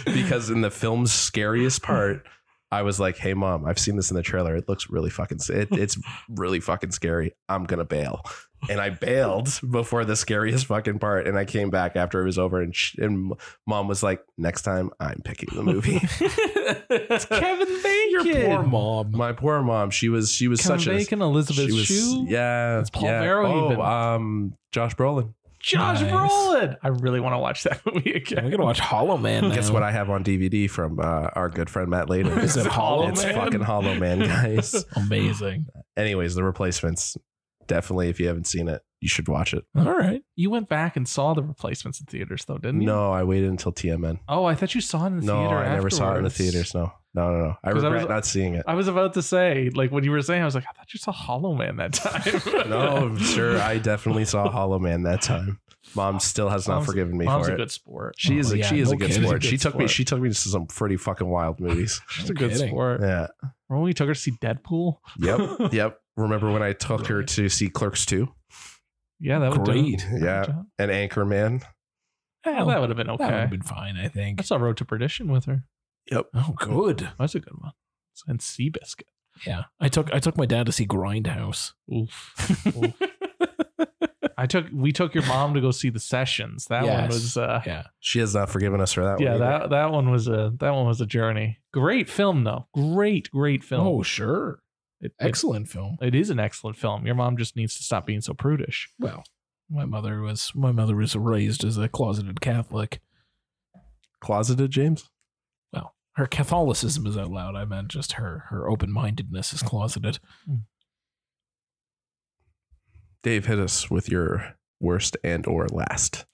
Because in the film's scariest part, I was like, hey mom, I've seen this in the trailer. It looks really fucking, it's really fucking scary. I'm going to bail. and I bailed before the scariest fucking part. And I came back after it was over, and mom was like, "Next time, I'm picking the movie." It's Kevin Bacon. Your poor mom. My poor mom. She was Kevin such Bacon, Elizabeth Shue. Yeah, It's Paul Bearer even. Josh Brolin. Josh Brolin. I really want to watch that movie again. I'm gonna watch Hollow Man now. Guess what I have on DVD from our good friend Matt Layden? Is it Hollow It's Man? fucking Hollow Man, guys. Amazing. Anyways, The Replacements. Definitely, if you haven't seen it, you should watch it. All right. You went back and saw The Replacements in theaters, though, didn't you? No, I waited until TMN. Oh, I thought you saw it in the No, theater. I never saw it in the afterwards. theaters. No. I 'Cause I regret was- not seeing it. I was about to say, like, when you were saying, I was like, I thought you saw Hollow Man that time. No, sure. I definitely saw Hollow Man that time. Mom still has not forgiven me Mom's for a it. good sport. She is Oh, a yeah, she is no a good kidding. sport. She's a good She took me to some pretty fucking wild movies. She's No a good kidding. sport. Yeah. Remember when we took her to see Deadpool? Yep. Remember when I took her to see Clerks 2 Yeah, that would Great. Yeah. and Anchorman? Yeah, that would have been okay. That would have been fine, I think. I saw Road to Perdition with her. Yep. Oh, good. That's a good one. And Seabiscuit. Yeah. I took my dad to see Grindhouse. Oof. Oof. We took your mom to go see The Sessions. That one Yes. was Yeah. She has not forgiven us for that yeah, one. either. that one was a journey. Great film though. Great film. Oh, sure. Excellent film. It is an excellent film. Your mom just needs to stop being so prudish. Well, my mother was raised as a closeted Catholic. Closeted, James? Well, her Catholicism is out loud. I meant just her open-mindedness is closeted. Dave, hit us with your worst and or last.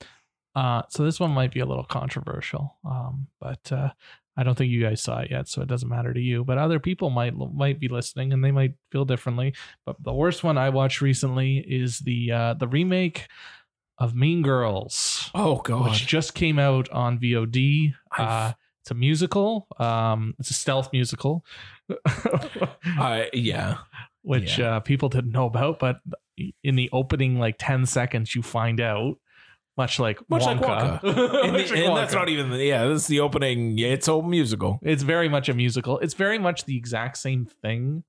So this one might be a little controversial, but I don't think you guys saw it yet, so it doesn't matter to you. But other people might be listening, and they might feel differently. But the worst one I watched recently is the remake of Mean Girls, Oh God. which just came out on VOD. It's a musical. It's a stealth musical, Yeah. which people didn't know about. But in the opening, like 10 seconds, you find out. Much like Wonka. And, Much like and that's Wonka. not even that's the opening. It's a musical. It's very much a musical. It's very much the exact same thing.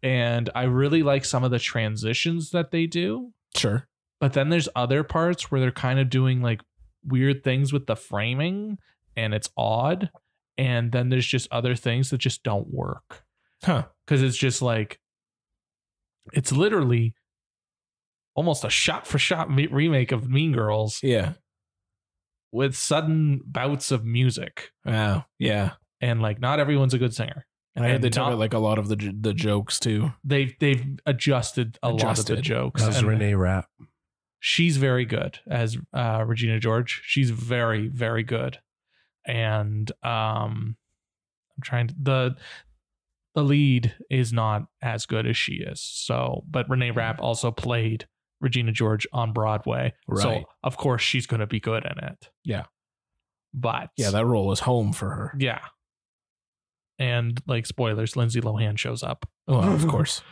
And I really like some of the transitions that they do. Sure. But then there's other parts where they're kind of doing like weird things with the framing and it's odd. And then there's just other things that just don't work. Huh. Because it's just like, it's literally almost a shot-for-shot remake of Mean Girls Yeah. with sudden bouts of music. Wow. Yeah. And like, not everyone's a good singer. And I heard And they took not- out like a lot of the jokes too. They've adjusted a lot of the jokes. This is And Renee Rapp. she's very good as Regina George. She's very, very good. And I'm trying to the lead is not as good as she is. So, but Renee Rapp also played Regina George on Broadway. Right. So of course she's going to be good in it. Yeah. But Yeah, that role is home for her. yeah. And like spoilers, Lindsay Lohan shows up. Oh, of course.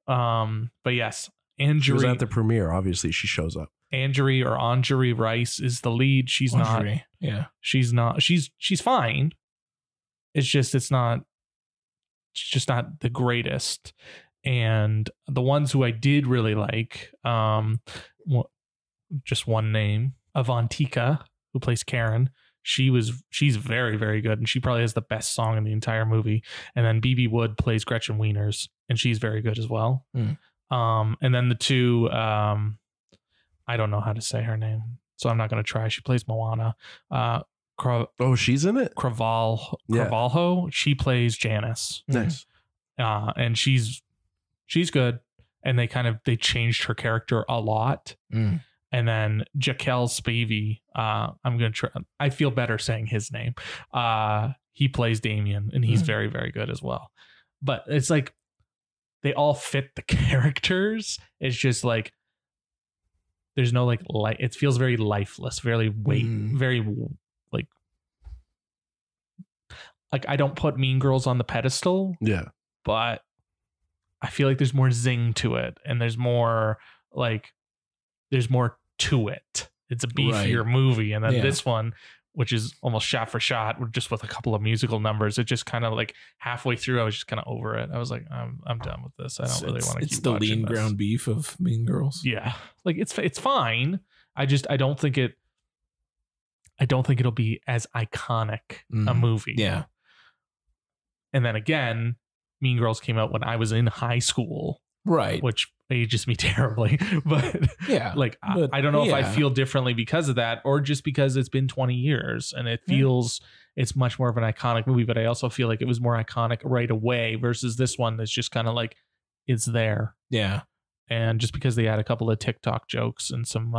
But yes, She was Anjali at the premiere. Obviously, she shows up. Anjali Rice is the lead. She's not. Lingerie. Yeah. She's not. She's fine. It's just not the greatest. And the ones who I did really like, just one name, Avantika, who plays Karen. She's very, very good, and she probably has the best song in the entire movie. And then BB Wood plays Gretchen Wieners, and she's very good as well. Mm. And then the two, I don't know how to say her name, so I'm not going to try. She plays Moana. Oh, she's in it? Carvalho. She plays Janice. Nice. And she's good. And they changed her character a lot. Mm. And then Jaquel Spavey, I'm gonna try. I feel better saying his name. He plays Damien, and he's very, very good as well. But it's like they all fit the characters. It's just like there's no like light. It feels very lifeless, very very like I don't put Mean Girls on the pedestal. Yeah. But I feel like there's more zing to it, and there's more to it. It's a beefier movie, and then this one which is almost shot for shot, just with a couple of musical numbers. It just kind of like halfway through, I was just kind of over it. I was like, I'm done with this. I don't really want to keep It's the lean ground beef of Mean Girls. Yeah, like it's fine. I don't think it'll be as iconic a movie. Yeah. And then again, Mean Girls came out when I was in high school, right? Which ages me terribly. But yeah, like I don't know if I feel differently because of that, or just because it's been 20 years and it feels it's much more of an iconic movie. But I also feel like it was more iconic right away versus this one that's just kind of like it's there. Yeah, and just because they had a couple of TikTok jokes and some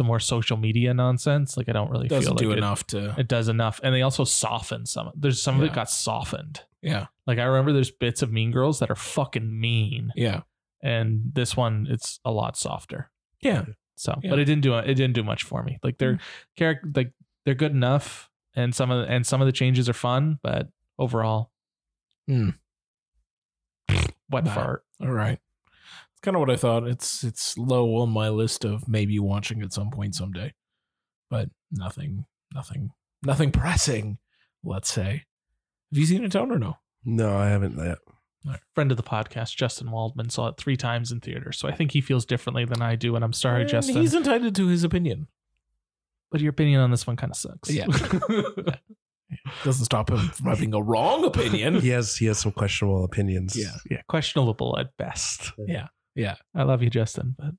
more social media nonsense, like I don't really feel like it does enough. And they also soften some of it got softened. Yeah, like I remember there's bits of Mean Girls that are fucking mean. Yeah, and this one it's a lot softer. Yeah, so but it didn't do much for me. Like they're they're good enough, and some of the changes are fun, but overall, wet fart. All right. It's kind of what I thought. It's low on my list of maybe watching at some point someday, but nothing pressing. Let's say. Have you seen it, Tone, or no? No, I haven't yet. Friend of the podcast, Justin Waldman, saw it 3 times in theater, so I think he feels differently than I do. And I'm sorry, Justin. He's entitled to his opinion, but your opinion on this one kind of sucks. Yeah. Doesn't stop him from having a wrong opinion. He has some questionable opinions. Yeah, questionable at best. Yeah. I love you, Justin, but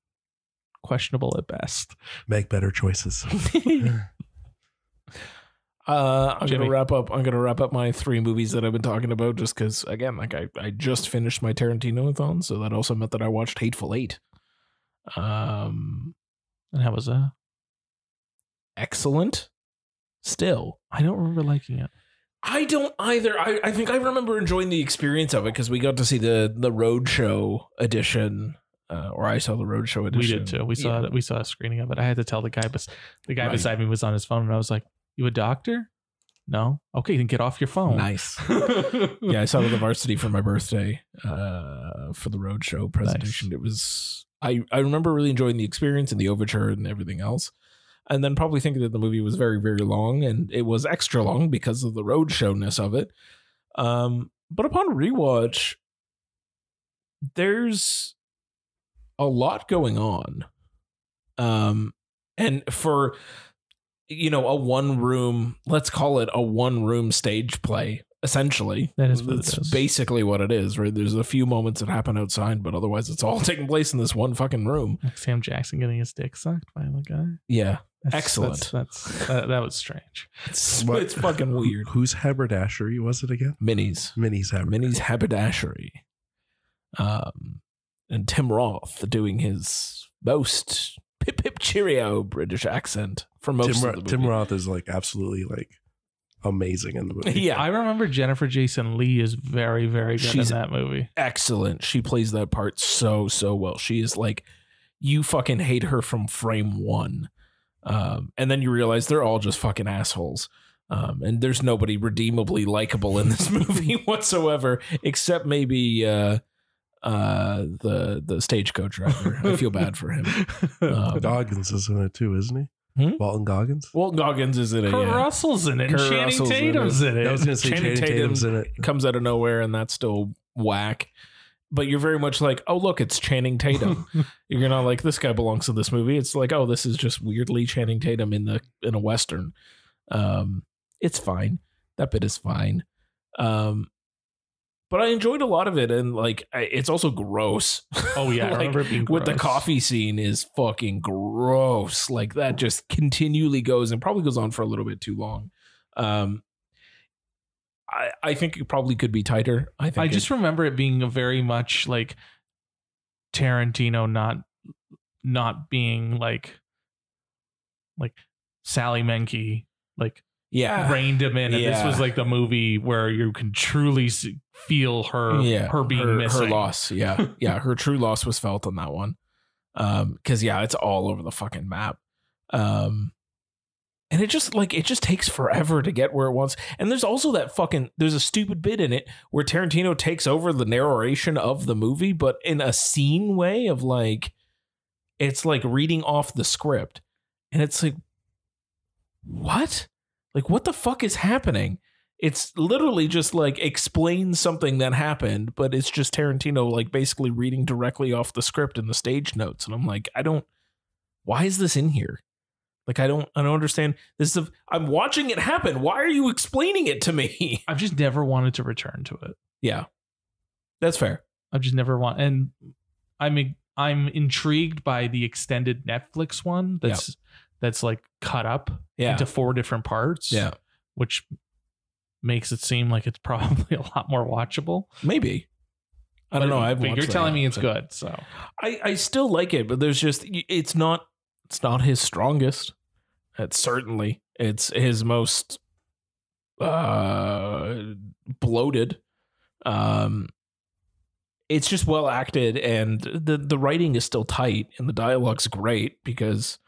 questionable at best. Make better choices. I'm gonna wrap up my 3 movies that I've been talking about, just because again, like I just finished my Tarantino-a-thon, so that also meant that I watched Hateful Eight. And how was that? Excellent. Still, I don't remember liking it. I don't either. I think I remember enjoying the experience of it because we got to see the Roadshow edition, or I saw the Roadshow edition. We did too. We saw a screening of it. I had to tell the guy, beside me was on his phone, and I was like, "You a doctor? No? Okay, then get off your phone." Nice. Yeah, I saw it at the Varsity for my birthday for the Roadshow presentation. Nice. It was I remember really enjoying the experience and the overture and everything else. And then probably thinking that the movie was very, very long, and it was extra long because of the roadshowness of it. But upon rewatch, there's a lot going on. And for, a one-room, let's call it a one-room stage play, essentially. That's basically what it is, right? There's a few moments that happen outside, but otherwise it's all taking place in this one fucking room. Like Sam Jackson getting his dick sucked by a guy. Yeah. Excellent. That was strange. It's fucking weird. Whose haberdashery was it again? Minnie's haberdashery. And Tim Roth doing his most pip cheerio British accent for most of the movie. Tim Roth is like absolutely like amazing in the movie. Yeah, I remember Jennifer Jason Leigh is very, very good in that movie. Excellent. She plays that part so well. She is like, you fucking hate her from frame 1. And then you realize they're all just fucking assholes. And there's nobody redeemably likable in this movie whatsoever, except maybe the stagecoach driver. I feel bad for him. Goggins is in it too, isn't he? Walton Goggins? Walton Goggins is in it. Kurt Russell's in it. And Channing Tatum's in it. I was going to say Channing Tatum's in it. Comes out of nowhere, and that's still whack. But you're very much like, oh, look, it's Channing Tatum. You're not like, this guy belongs to this movie. It's like, oh, this is just weirdly Channing Tatum in a Western. It's fine. That bit is fine. But I enjoyed a lot of it. And like, it's also gross. Oh, yeah. Like, I remember it being gross. With the coffee scene is fucking gross. Like that just continually goes and probably goes on for a little bit too long. I think it probably could be tighter. I just remember it being a very much like Tarantino not being like Sally Menke, like reined him in, and this was like the movie where you can truly feel her being missing, her loss. Yeah, her true loss was felt on that one. Because it's all over the fucking map. And it just takes forever to get where it wants. And there's also there's a stupid bit in it where Tarantino takes over the narration of the movie, but in a scene way of like, it's like reading off the script. And it's like, what? Like, what the fuck is happening? It's literally just like explains something that happened, but it's just Tarantino like basically reading directly off the script in the stage notes. And I'm like, why is this in here? Like, I don't understand. I'm watching it happen. Why are you explaining it to me? I've just never wanted to return to it. Yeah, that's fair. I've just never and I'm intrigued by the extended Netflix one that's like cut up into 4 different parts. Yeah, which makes it seem like it's probably a lot more watchable. Maybe. I don't know. But you're telling me it's good, so I still like it, but there's just it's not his strongest. It's his most bloated. It's just well acted, and the writing is still tight, and the dialogue's great because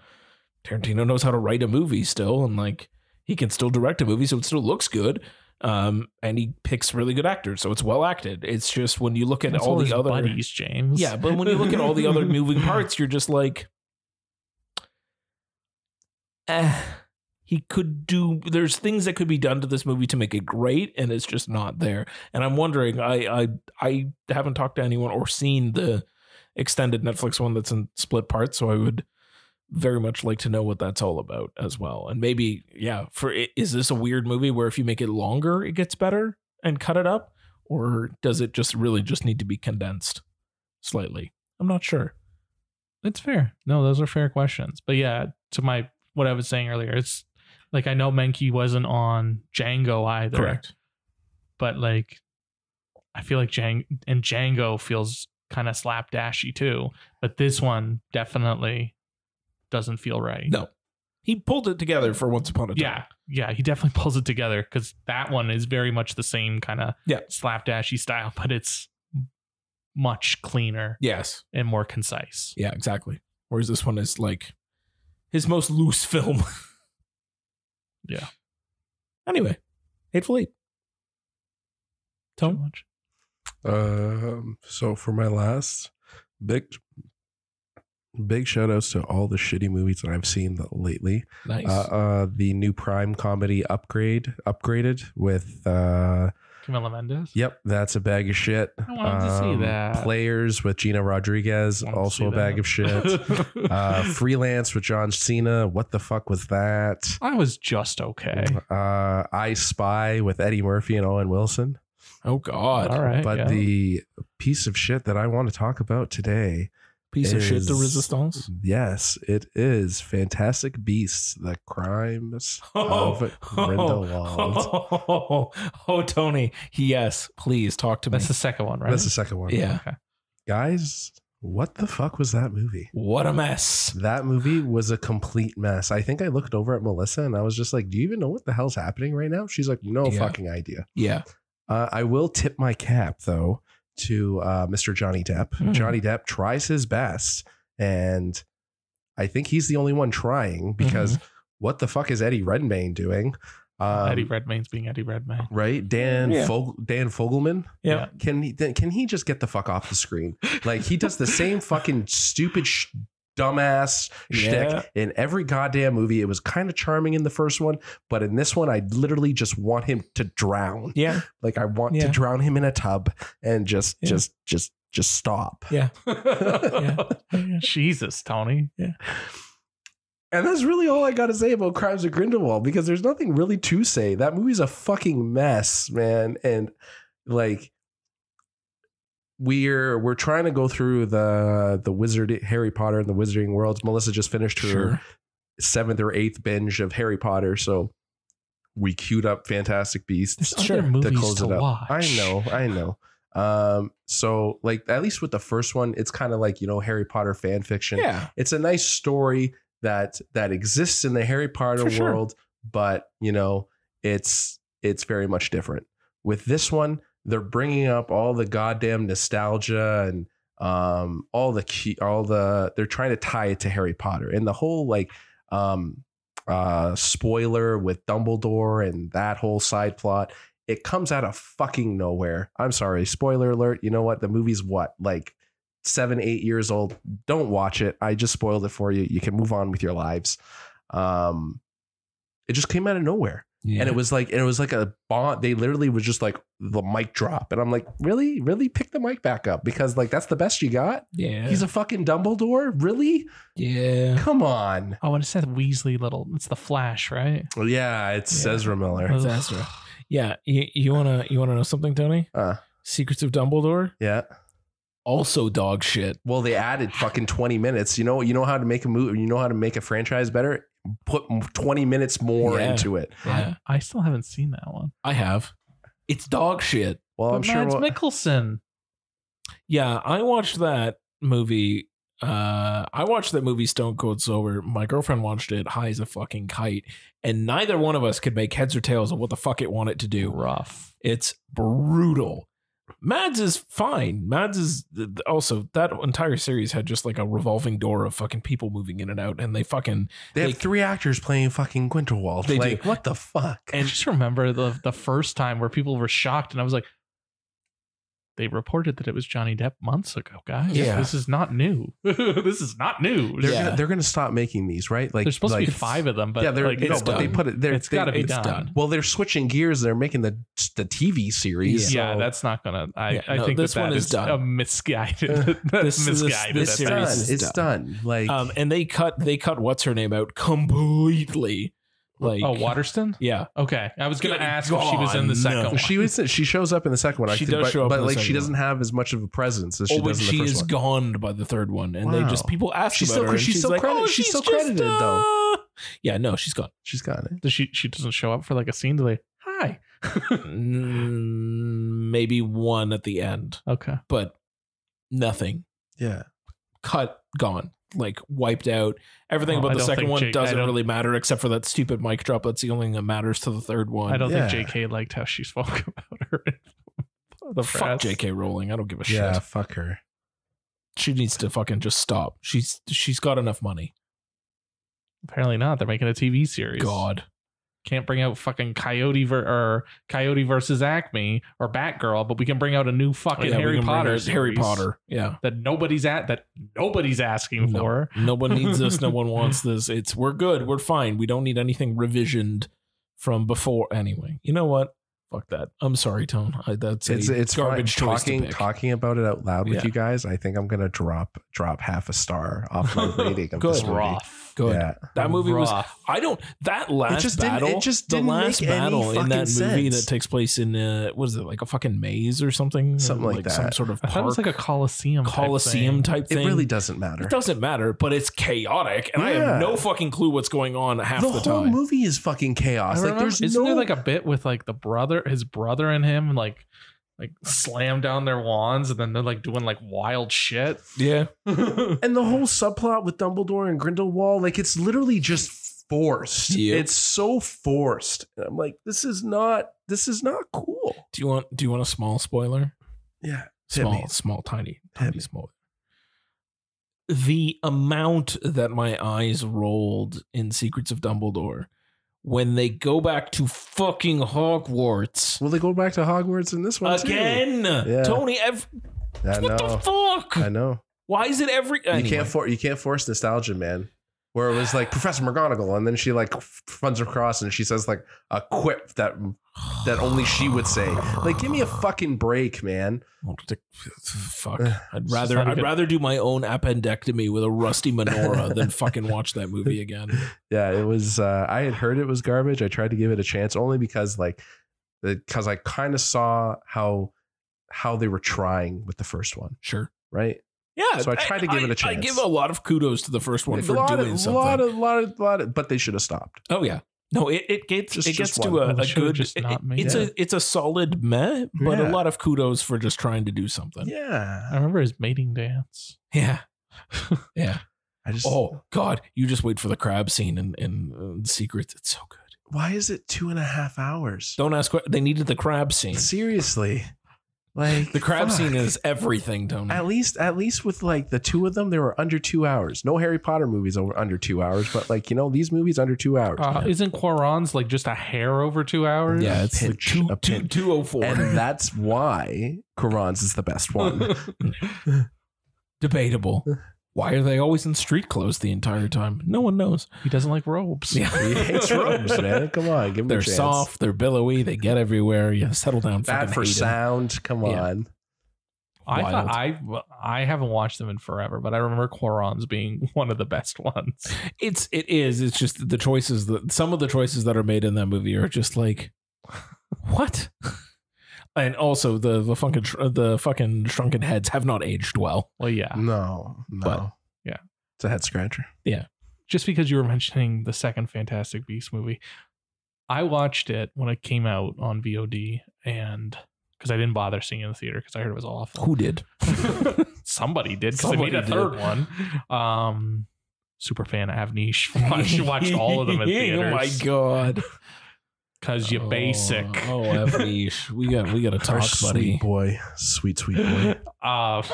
Tarantino knows how to write a movie still, and like he can still direct a movie, so it still looks good. And he picks really good actors, so it's well acted. It's just when you look at all the other buddies, James. Yeah, but when you look at all the other moving parts, you're just like, he could do. There's things that could be done to this movie to make it great, and it's just not there. And I'm wondering. I haven't talked to anyone or seen the extended Netflix one that's in split parts, so I would very much like to know what that's all about as well. And maybe, is this a weird movie where if you make it longer, it gets better and cut it up? Or does it just really just need to be condensed slightly? I'm not sure. It's fair. No, those are fair questions. But yeah, to what I was saying earlier, it's like, I know Menke wasn't on Django either. Correct. But like, I feel like Django feels kind of slapdashy too. But this one definitely doesn't feel right. No, he pulled it together for Once Upon a Time. Yeah, he definitely pulls it together because that one is very much the same kind of slapdashy style, but it's much cleaner. Yes, and more concise. Yeah, exactly. Whereas this one is like his most loose film. Yeah. Anyway, Hateful Eight. Tone much. So for my last big shout outs to all the shitty movies that I've seen lately. Nice. The new Prime comedy upgraded with Camila Mendes. Yep, that's a bag of shit. I wanted to see that. Players with Gina Rodriguez, also a bag of shit. Freelance with John Cena. What the fuck was that? I was just okay. I Spy with Eddie Murphy and Owen Wilson. Oh God! All right, but the piece of shit that I want to talk about today. Piece of shit, the Resistance? Yes, it is Fantastic Beasts, the Crimes of Grindelwald. Oh, Tony. Yes, please talk to me. That's the second one, right? That's the second one. Yeah. Okay. Guys, what the fuck was that movie? What a mess. That movie was a complete mess. I think I looked over at Melissa and I was just like, do you even know what the hell's happening right now? She's like, no fucking idea. Yeah. I will tip my cap, though, to Mr. Johnny Depp. Johnny Depp tries his best, and I think he's the only one trying because what the fuck is Eddie Redmayne doing? Eddie Redmayne's being Eddie Redmayne, right? Dan Fogelman. Yeah. Can he just get the fuck off the screen? Like, he does the same fucking stupid dumbass shtick in every goddamn movie. It was kind of charming in the first one, but in this one, I literally just want him to drown. Yeah. Like, I want to drown him in a tub and just stop. Yeah. Jesus, Tony. Yeah. And that's really all I got to say about Crimes of Grindelwald, because there's nothing really to say. That movie's a fucking mess, man. And like, we're trying to go through the Harry Potter and the Wizarding Worlds. Melissa just finished her 7th or 8th binge of Harry Potter, so we queued up Fantastic Beasts to close it up. Watch. I know. So like, at least with the first one, it's kind of like, Harry Potter fan fiction. Yeah, it's a nice story that exists in the Harry Potter world, but it's very much different. With this one, they're bringing up all the goddamn nostalgia and they're trying to tie it to Harry Potter, and the whole like spoiler with Dumbledore and that whole side plot. It comes out of fucking nowhere. I'm sorry, spoiler alert. You know what? The movie's like 7-8 years old. Don't watch it. I just spoiled it for you. You can move on with your lives. It just came out of nowhere. Yeah. And it was like a bond. They literally was just like the mic drop. And I'm like, really pick the mic back up, because like, that's the best you got. Yeah. He's a fucking Dumbledore. Really? Yeah. Come on. Oh, and it said Weasley little. It's the Flash, right? Well, yeah, it's Ezra Miller. It's Ezra. Yeah. You wanna know something, Tony? Secrets of Dumbledore? Yeah. Also dog shit. Well, they added fucking 20 minutes. You know how to make a movie, you know how to make a franchise better? Put 20 minutes more into it. Yeah. I still haven't seen that one. I have. It's dog shit. Well, But I'm sure Mads Mikkelsen. Yeah, I watched that movie. I watched that movie Stone Cold Sober. My girlfriend watched it high as a fucking kite, and neither one of us could make heads or tails of what the fuck it wanted to do. Rough. It's brutal. Mads is fine. Mads is also, that entire series had just like a revolving door of fucking people moving in and out, and they have 3 actors playing fucking Grindelwald. They like, do. what the fuck? And I just remember the first time where people were shocked, and I was like, they reported that it was Johnny Depp months ago, guys. Yeah. This is not new. This is not new. They're gonna stop making these, right? Like, there's supposed to be 5 of them, but yeah, like, but they put it there. It's got to be done. Well, they're switching gears. They're making the TV series. Yeah, so that's not gonna. I think this one is done. A misguided. That's misguided. This series is it's done. Like, and they cut what's her name out completely. Like, Waterston? Yeah. Okay. I was going to Good ask if she was in the God, second no. one. she shows up in the second one. She does show up but in the like, she second doesn't have as much of a presence as she does in the she first is one. gone by the third one, and they just, people ask She's about still- her, and she's she's still like, credited- oh, she's still just, credited, though. Yeah, no, she's gone. She's got it. Does she doesn't show up for like a scene to like, hi. Maybe one at the end, Okay. but nothing. Yeah. Cut, gone. Like, wiped out. Everything Well, about I the don't second think one Jake- I doesn't don't- really matter, except for that stupid mic drop. That's the only thing that matters to the third one. I don't Yeah. think JK liked how she spoke about her. The Fuck press. JK Rowling. I don't give a Yeah. shit. Fuck her. She needs to fucking just stop. She's got enough money. Apparently not. They're making a TV series. God. Can't bring out fucking Coyote versus Acme or Batgirl, but we can bring out a new fucking Yeah, we Harry can bring Potter out Harry series Potter. Yeah. that nobody's asking No. for. No one needs this. No one wants this. We're good. We're fine. We don't need anything revisioned from before. Anyway, you know what? Fuck that. I'm sorry, Tone. It's garbage choice to pick. Talking about it out loud with Yeah. you guys. I think I'm gonna drop half a star off my rating of Good. this movie. Rough. Good. Yeah. That movie was. Rough. That last battle. It just didn't the last make any battle in that fucking movie sense. that takes place in what is it, like a fucking maze or something? Something like Some that. sort of I thought it was park, like a Coliseum type It thing. really doesn't matter. It doesn't matter, but it's chaotic, and I Yeah. have no fucking clue what's going on half The the whole time. movie is fucking chaos. I Like, remember, there's isn't no there like a bit with like his brother and him like slam down their wands and then they're like doing like wild shit. Yeah. and the whole subplot with Dumbledore and Grindelwald, like, it's literally just forced. Yep. It's so forced. And I'm like, this is not cool. Do you want a small spoiler? Yeah. Hit me. Small, tiny Hit me. spoiler. The amount that my eyes rolled in Secrets of Dumbledore when they go back to fucking Hogwarts Will they go back to Hogwarts in this one too? again. Yeah. Tony, I what know. the fuck? I know. Why is it every? Anyway. You can't force nostalgia, man. Where it was like Professor McGonagall, and then she like runs across and she says like a quip that only she would say. Like, give me a fucking break, man. Fuck. I'd rather do my own appendectomy with a rusty menorah than fucking watch that movie again. Yeah, it was. I had heard it was garbage. I tried to give it a chance only because I kind of saw how they were trying with the first one. Sure. Right. Yeah, So I tried to give it a chance. I give a lot of kudos to the first one for doing something. A lot of, but they should have stopped. Oh yeah, no, it gets Just to one. a They should've good. just not made It's a solid meh, but Yeah. a lot of kudos for just trying to do something. I Yeah. remember his mating dance. Yeah, yeah. I just. Oh God, you just wait for the crab scene in Secrets. It's so good. Why is it 2.5 hours? Don't ask what they needed the crab scene. Seriously. Like, The crab fuck. scene is everything, Tony. At least with like the two of them, they were under 2 hours. No Harry Potter movies over under 2 hours, but like, these movies under 2 hours. Isn't Quaron's like just a hair over 2 hours? Yeah, it's like pinch, a pinch. 204. And that's why Quran's is the best one. Debatable. Why are they always in street clothes the entire time? No one knows. He doesn't like robes. He hates robes, man. Come on, give him They're a chance. soft. They're billowy. They get everywhere. You settle down. Bad for sound. Come on. I haven't watched them in forever, but I remember Quaron's being one of the best ones. It is. It's just the choices that some of the choices that are made in that movie are just like, what? And also the fucking shrunken heads have not aged well. Well, yeah. No. But, yeah. It's a head scratcher. Yeah. Just because you were mentioning the second Fantastic Beasts movie, I watched it when it came out on VOD, and because I didn't bother seeing it in the theater because I heard it was awful. Who did? Somebody did, because they made a third one. Super fan Avnish watched all of them in theaters. Oh my god. Because you're basic. Oh, Avnish. We got to talk, buddy. Sweet boy. Sweet boy. What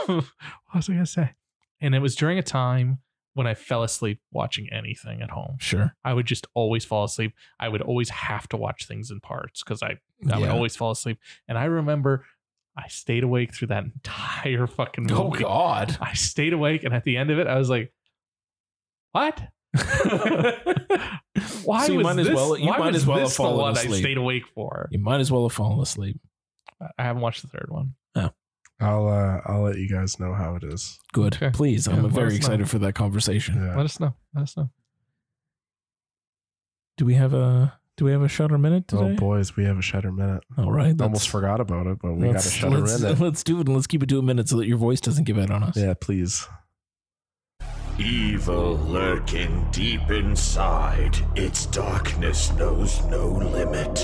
was I going to say? And it was during a time when I fell asleep watching anything at home. Sure. I would just always fall asleep. I would always have to watch things in parts because I would always fall asleep. And I remember I stayed awake through that entire fucking movie. Oh, God. I stayed awake. And at the end of it, I was like, what? Why so was this? You might as well have this the one fallen I asleep. stayed awake for? You might as well have fallen asleep. I haven't watched the third one. Oh. I'll let you guys know how it is. Good. Okay. Please. Yeah, I'm let very us know. excited for that conversation. Yeah. Let us know. Do we have a Shutter minute today? Oh, boys, we have a Shutter minute. All right. Almost forgot about it, but we got a Shutter minute. Let's do it, and let's keep it to a minute so that your voice doesn't give out on us. Yeah, please. Evil lurking deep inside, its darkness knows no limit.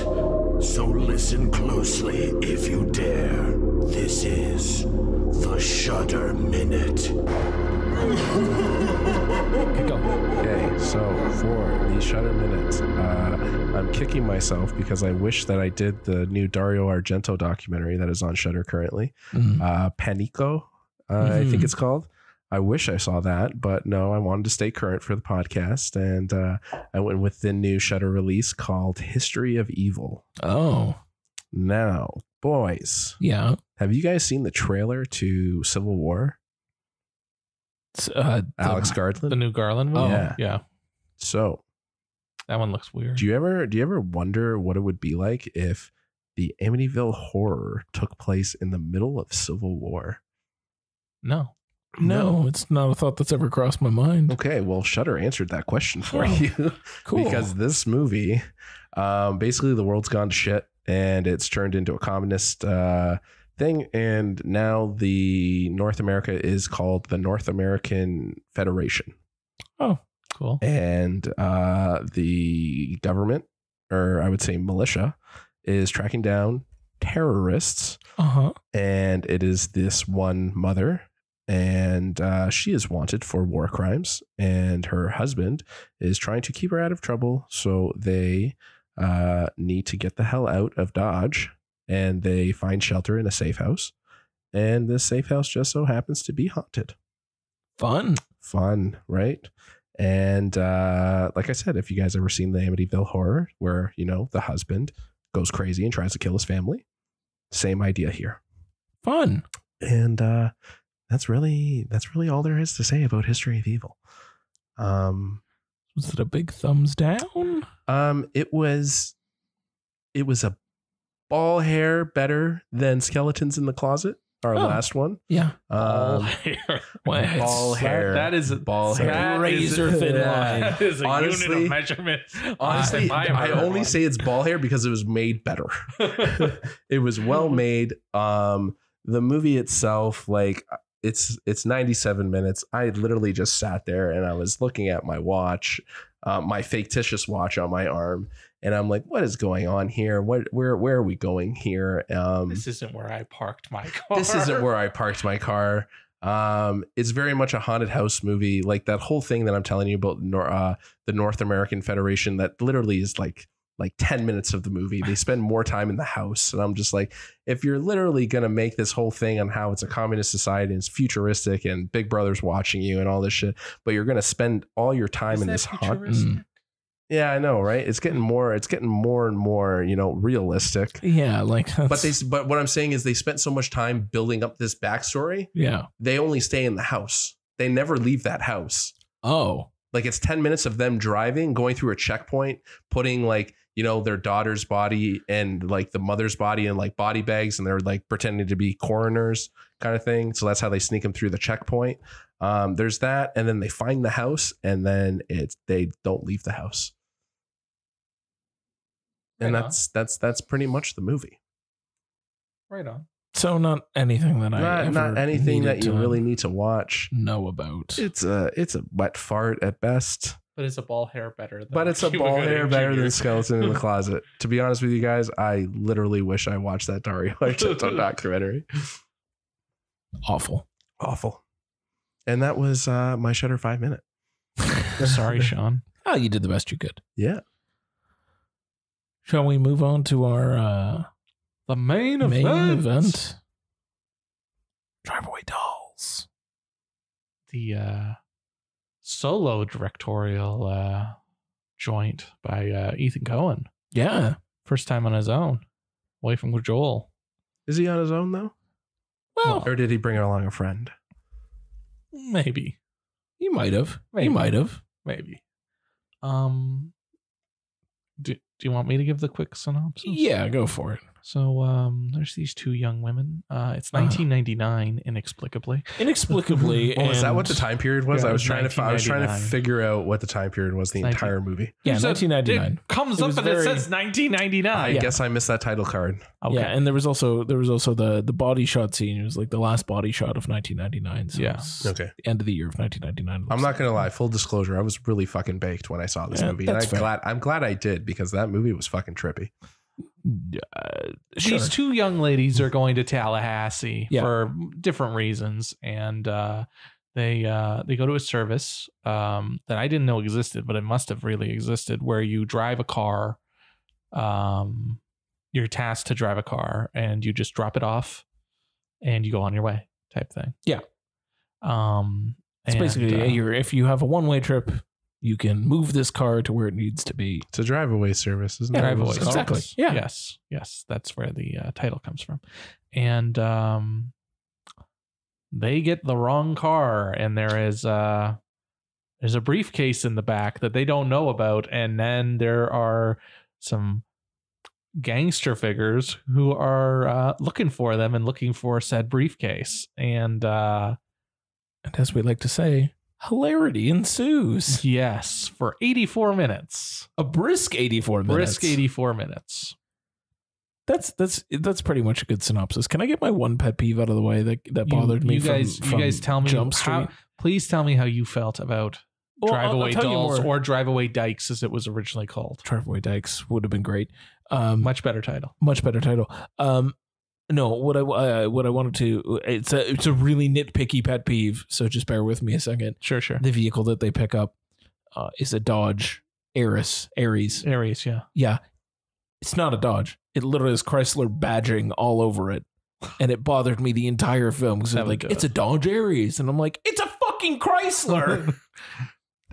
So listen closely if you dare. This is the Shudder Minute. Okay, so for the Shutter Minute, I'm kicking myself because I wish that I did the new Dario Argento documentary that is on Shudder currently. Panico, I think it's called. I wish I saw that, but no, I wanted to stay current for the podcast, and I went with the new Shudder release called History of Evil. Oh. Now, boys. Yeah. Have you guys seen the trailer to Civil War? Alex Garland? The new Garland movie? Oh. Yeah. So, That one looks weird. do you ever wonder what it would be like if the Amityville Horror took place in the middle of Civil War? No. No, it's not a thought that's ever crossed my mind. Okay, well, Shudder answered that question for you. Cool. Because this movie, basically the world's gone to shit and it's turned into a communist thing. And now the North America is called the North American Federation. Oh, cool. And the government, or I would say militia, is tracking down terrorists. And it is this one mother, and she is wanted for war crimes, and her husband is trying to keep her out of trouble. So they need to get the hell out of Dodge, and they find shelter in a safe house. And this safe house just so happens to be haunted. Fun, right? And like I said, if you guys ever seen the Amityville Horror, where, you know, the husband goes crazy and tries to kill his family, same idea here. Fun. And that's really all there is to say about History of Evil. Was it a big thumbs down? It was a ball hair better than Skeletons in the Closet, our last one. Yeah. Ball hair. Ball hair. That is a ball hair. Razor thin line. That is a Honestly- unit of measurement. Honestly, I only say it's ball hair because it was made better. It was well made. The movie itself, like, it's 97 minutes. I literally just sat there and I was looking at my watch, my fictitious watch on my arm, and I'm like, what is going on here? Where are we going here? This isn't where I parked my car. This isn't where I parked my car. It's very much a haunted house movie. Like that whole thing that I'm telling you about the North American Federation, that literally is like 10 minutes of the movie. They spend more time in the house. And I'm just like, if you're literally going to make this whole thing on how it's a communist society and it's futuristic and Big Brother's watching you and all this shit, but you're going to spend all your time in this haunt. Yeah, I know, right? It's getting more and more, you know, realistic. Yeah, like But what I'm saying is they spent so much time building up this backstory. Yeah. They only stay in the house. they never leave that house. Oh. Like it's 10 minutes of them driving, going through a checkpoint, putting like, you know, their daughter's body and like the mother's body in like body bags, and they're like pretending to be coroners kind of thing. So that's how they sneak them through the checkpoint. There's that, and then they find the house, and then they don't leave the house. And that's pretty much the movie. Right on. So not anything that not anything that you really need to watch. Know about. It's a wet fart at best. But it's a ball hair better than But it's a ball hair better than Skeleton in the Closet. To be honest with you guys, I literally wish I watched that Dario Argento documentary. Awful. And that was my Shutter 5 minute. Sorry, Sean. Oh, you did the best you could. Yeah. Shall we move on to our the main event? Drive Away Dolls. The solo directorial joint by Ethan Coen. Yeah. First time on his own. Away from Joel. Is he on his own though? Well, or did he bring along a friend? Maybe. He might have. Maybe. He might have. Maybe. Do you want me to give the quick synopsis? Yeah, go for it. So there's these two young women. It's 1999, inexplicably. Well, is that what the time period was? Yeah, I was trying to 1999. figure out what the time period was. The entire movie. Yeah, You said 1999. It comes It up was and very- it says 1999. I guess I missed that title card. Okay. Yeah, and there was also the body shot scene. It was like the last body shot of 1999. So Yeah. it was Okay. the end of the year of 1999. I'm not gonna lie. Full disclosure, I was really fucking baked when I saw this Yeah, movie, and that's fair. I'm glad I did, because that movie was fucking trippy. Sure. These two young ladies are going to Tallahassee Yeah. for different reasons, and they go to a service that I didn't know existed, but it must have really existed, where you drive a car. You're tasked to drive a car, and you just drop it off, and you go on your way, type thing. Yeah. It's and, basically if you have a one-way trip, you can move this car to where it needs to be. It's a drive-away service, isn't it? Drive-away It's called? Exactly. service. Yeah. Yes, that's where the title comes from. And they get the wrong car, and there's a briefcase in the back that they don't know about, and then there are some gangster figures who are looking for them and looking for said briefcase, and as we like to say, hilarity ensues. yes, for 84 minutes. A brisk 84 minutes. Brisk 84 minutes. That's pretty much a good synopsis. Can I get my one pet peeve out of the way that bothered me? You guys tell me Jump Street. Please tell me how you felt about Well, Drive I'll Away tell you Dolls, more. or Drive Away Dykes, as it was originally called. Drive Away Dykes would have been great. Much better title. Much better title. No, what I wanted to, it's a really nitpicky pet peeve. So just bear with me a second. Sure. The vehicle that they pick up is a Dodge Aries. Aries, yeah. Yeah, it's not a Dodge. It literally has Chrysler badging all over it, and it bothered me the entire film because That would like do it's it. a Dodge Aries, and I'm like, it's a fucking Chrysler.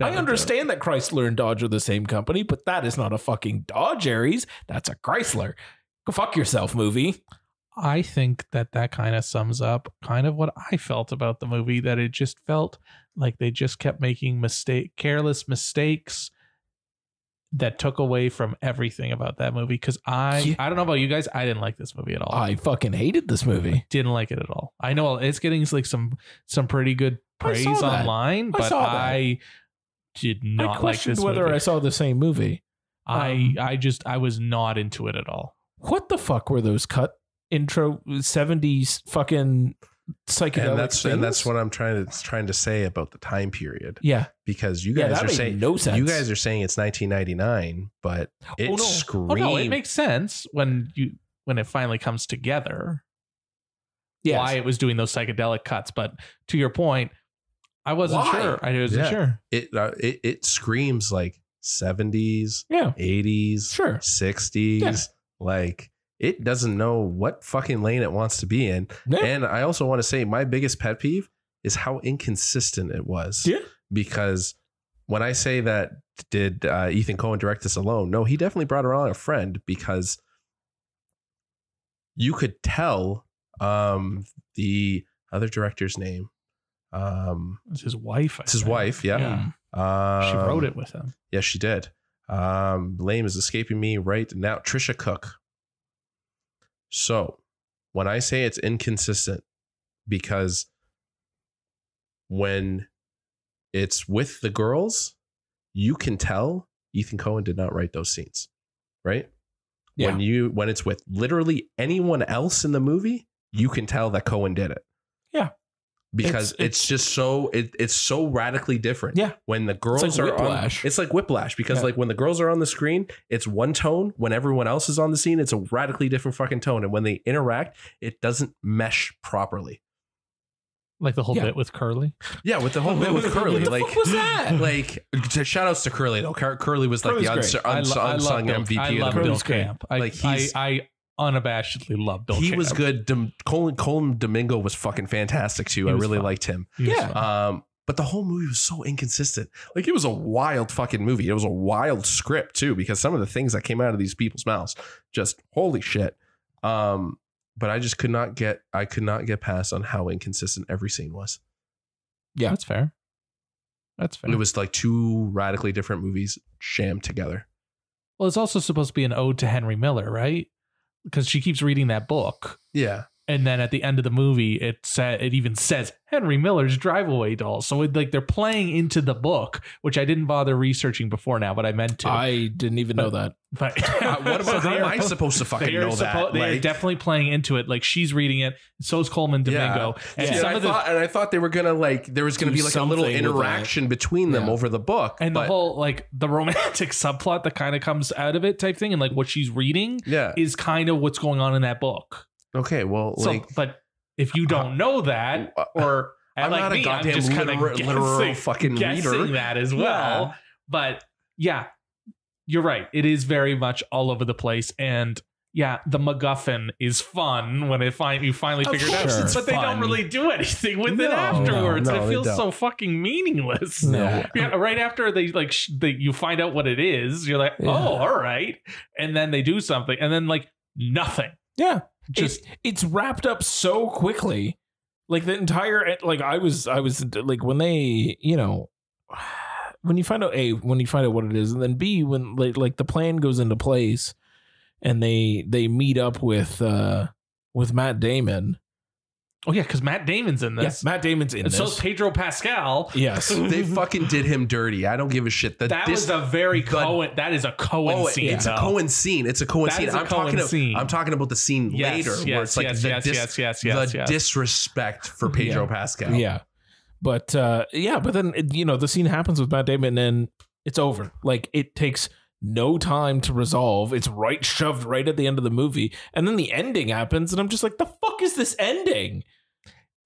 I understand that Chrysler and Dodge are the same company, but that is not a fucking Dodge Aries. That's a Chrysler. Go fuck yourself, movie. I think that kind of sums up kind of what I felt about the movie, that it just felt like they just kept making careless mistakes that took away from everything about that movie. Because I don't know about you guys, I didn't like this movie at all. I fucking hated this movie. Didn't like it at all. I know it's getting like some pretty good praise I saw that. online, I but saw that. I did not I like questioned this whether movie. I saw the same movie. I was not into it at all. What the fuck were those cut intro 70s fucking psychedelic And that's what I'm trying to say about the time period. Yeah. Because you Yeah, guys that are made saying no sense. You guys are saying it's 1999, but it screamed. Oh no, it makes sense when it finally comes together. Yes. Why it was doing those psychedelic cuts, but to your point, I wasn't Why? sure. I wasn't sure. It screams like 70s, Yeah. 80s, Sure. 60s. Yeah. Like it doesn't know what fucking lane it wants to be in. Yeah. And I also want to say my biggest pet peeve is how inconsistent it was. Yeah. Because when I say that, did Ethan Coen direct this alone? No, he definitely brought along a friend, because you could tell the other director's name. It's his wife. It's his wife. Yeah. She wrote it with him. Yeah, she did. Name is escaping me right now. Trisha Cook. So when I say it's inconsistent, because when it's with the girls, you can tell Ethan Coen did not write those scenes, right? Yeah. When it's with literally anyone else in the movie, you can tell that Coen did it. Yeah. Because it's just so it's so radically different. Yeah. When the girls like are Whiplash. on, it's like Whiplash, because like when the girls are on the screen, it's one tone. When everyone else is on the scene, it's a radically different fucking tone. And when they interact, it doesn't mesh properly. Like the whole bit with Curly. Yeah, with the whole bit with Curly. What the fuck was that? Like, shout outs to Curly though. Curly was like Curly's the great. unsung MVP. I love Bill Curly's great. Camp. Like, I unabashedly love Bill Camp. He was good. Colin Domingo was fucking fantastic too. I really liked him. Yeah. But the whole movie was so inconsistent. Like, it was a wild fucking movie. It was a wild script too, because some of the things that came out of these people's mouths, just holy shit. But I just could not get past on how inconsistent every scene was. Yeah, that's fair. That's fair. It was like two radically different movies jammed together. Well, it's also supposed to be an ode to Henry Miller, right? Because she keeps reading that book. Yeah. And then at the end of the movie, it even says Henry Miller's Drive-Away Dolls. So like they're playing into the book, which I didn't bother researching before now, but I meant to. I didn't even know that. But what about how am I supposed to fucking know that? They're Like, definitely playing into it. Like, she's reading it. So is Coleman Domingo. Yeah. And I thought they were gonna there was gonna Do be like a little something with interaction between them over the book, and the whole like the romantic subplot that kind of comes out of it type thing, and like what she's reading is kind of what's going on in that book. Okay, well, but if you don't know that, or I'm like not me, a goddamn I'm just kind of literal fucking reader. That as well. Yeah. But yeah, you're right. It is very much all over the place, and yeah, the MacGuffin is fun when you finally figure it out. But they don't really do anything with it afterwards. No, it feels so fucking meaningless. No. Yeah, right after they you find out what it is, you're like, oh, all right, and then they do something, and then like nothing. Yeah. Just it's wrapped up so quickly. Like the entire, like I was like when they, when you find out what it is, and then B, when like the plan goes into place and they meet up with Matt Damon. Oh yeah, because Matt Damon's in this. Yes, Matt Damon's in this. And so is Pedro Pascal. Yes. They fucking did him dirty. I don't give a shit. That is a Coen scene. It's a Coen scene. It's a Coen scene. I'm talking about the scene later where it's like the disrespect for Pedro Pascal. Yeah. But but then the scene happens with Matt Damon and it's over. Like, it takes no time to resolve. It's shoved right at the end of the movie, and then the ending happens, and I'm just like, the fuck is this ending?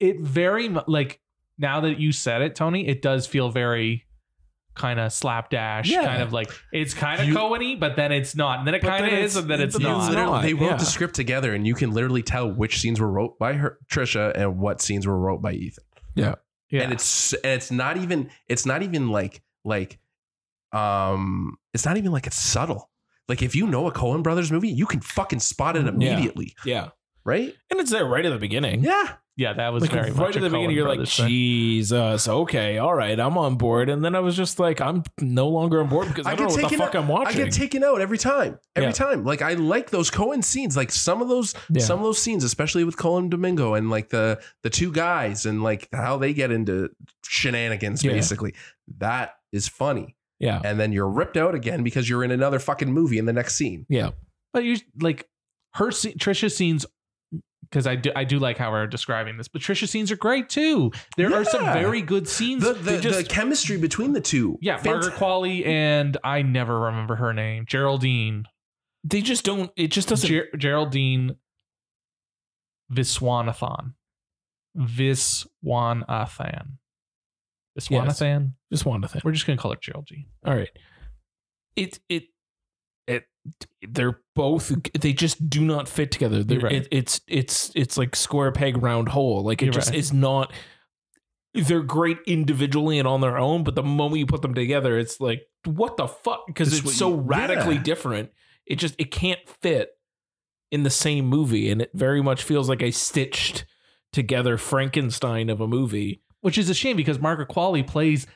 It very much, like, now that you said it, Tony, it does feel very kind of slapdash, kind of like it's kind of Coen-y, but then it's not, and then it kind of is, and then it's not. They wrote the script together, and you can literally tell which scenes were wrote by Trisha and what scenes were wrote by Ethan. Yeah, and it's not even like. It's not even like it's subtle. Like, if you know a Coen Brothers movie, you can fucking spot it immediately. Yeah. Right? And it's there right at the beginning. Yeah. Yeah, that was like very right much at the beginning. You're like, Jesus, okay, all right, I'm on board. And then I was just like, I'm no longer on board because I don't know what the fuck I'm watching. I get taken out every time. Every time. Like, I like those Coen scenes. Like, some of those scenes, especially with Colin Domingo and like the two guys and like how they get into shenanigans, basically. That is funny. Yeah. And then you're ripped out again because you're in another fucking movie in the next scene. Yeah. But you like Trisha's scenes, because I do like how we're describing this, but Trisha's scenes are great too. There are some very good scenes. The chemistry between the two. Yeah. Margaret Qualley and I never remember her name. Geraldine. They just don't, it just doesn't. Geraldine Viswanathan. Viswanathan. We're just gonna call her Geraldine. All right. They're both. They just do not fit together. Right. It's like square peg round hole. Like it just is not. They're great individually and on their own, but the moment you put them together, it's like, what the fuck? Because it's so radically different. It can't fit in the same movie, and it very much feels like a stitched together Frankenstein of a movie. which is a shame because Margaret Qualley plays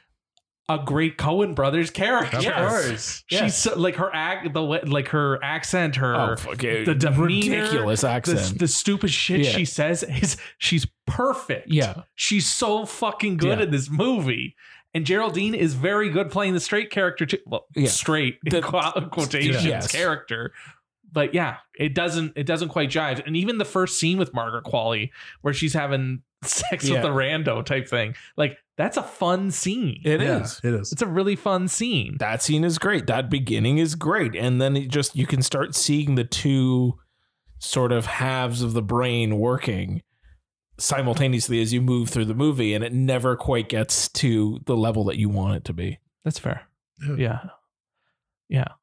a great Coen Brothers character. Of course. She's so, like her her accent, the demeanor, ridiculous accent, the stupid shit she says she's perfect. Yeah, she's so fucking good in this movie. And Geraldine is very good playing the straight character too. Well, straight in quotations character. But yeah, it doesn't quite jive. And even the first scene with Margaret Qualley, where she's having sex with the rando type thing, like that's a fun scene. It is. It's a really fun scene. That scene is great. That beginning is great. And then you can start seeing the two sort of halves of the brain working simultaneously as you move through the movie, and it never quite gets to the level that you want it to be. That's fair. Yeah.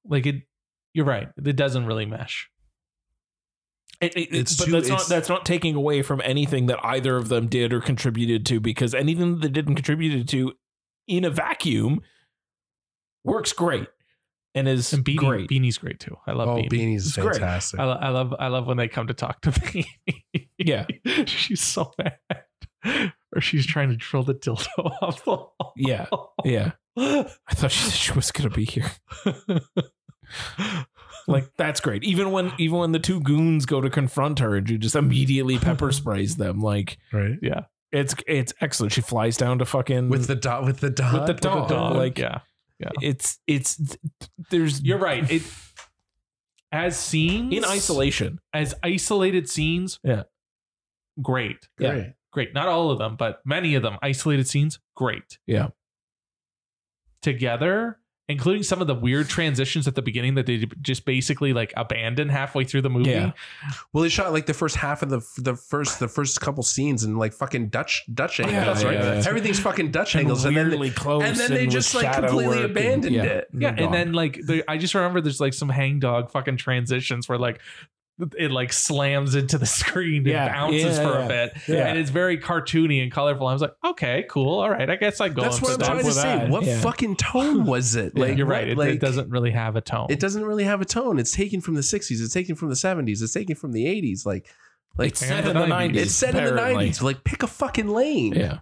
Like it. You're right. It doesn't really mesh. That's not taking away from anything that either of them did or contributed to, because anything that they did and contributed to in a vacuum works great and is great. Beanie's great too. I love Beanie. Beanie's fantastic. I love when they come to talk to me. Yeah, she's so mad, or she's trying to drill the dildo off the wall. Yeah. I thought she was gonna be here. Like that's great. Even when the two goons go to confront her and she just immediately pepper sprays them, like right. Yeah, it's excellent. She flies down to fucking with the dog. Like it's there's. You're right. It as scenes in isolation, as isolated scenes. Yeah, great. Great. Not all of them, but many of them. Isolated scenes, great. Yeah. Together, including some of the weird transitions at the beginning that they just basically like abandon halfway through the movie. Yeah. Well, they shot like the first half of the first couple scenes in like fucking Dutch angles, right? Yeah. Everything's fucking Dutch angles, and then they just like completely abandoned it. Yeah, and then like I just remember there's like some hangdog fucking transitions where like it like slams into the screen and bounces for a bit, and it's very cartoony and colorful. I was like, okay, cool, all right, I guess I go. That's what I'm trying to say. What fucking tone was it? Like, you're right. It doesn't really have a tone. It doesn't really have a tone. It's taken from the 60s. It's taken from the 70s. It's taken from the 80s. Like it's set in the 90s. It's set in the 90s. Like pick a fucking lane. Yeah.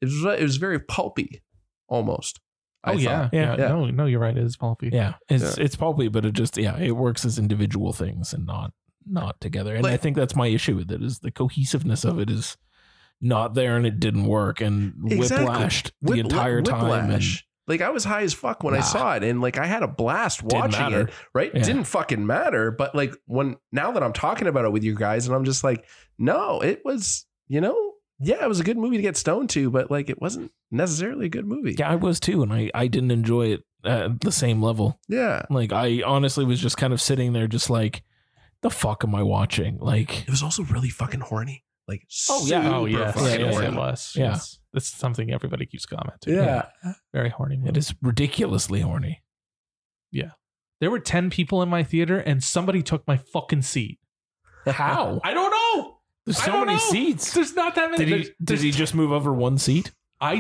It was very pulpy, almost. No, you're right. It is pulpy. Yeah, it's pulpy, but it works as individual things and not together. And I think that's my issue with it, is the cohesiveness of it is not there, and it didn't work, and whiplashed the entire time. And, like I was high as fuck when I saw it, and like I had a blast watching it. Right, Yeah. Didn't fucking matter. But like now that I'm talking about it with you guys, and I'm just like, no, it was, it was a good movie to get stoned to, but like it wasn't necessarily a good movie. Yeah, I was too, and I didn't enjoy it at the same level. Yeah. Like I honestly was just kind of sitting there just like, the fuck am I watching? Like it was also really fucking horny. Like it was. Yeah. That's something everybody keeps commenting. Yeah. Very horny movie. It is ridiculously horny. Yeah. There were 10 people in my theater and somebody took my fucking seat. How? I don't know. There's so many seats. There's not that many. Did he just move over one seat? I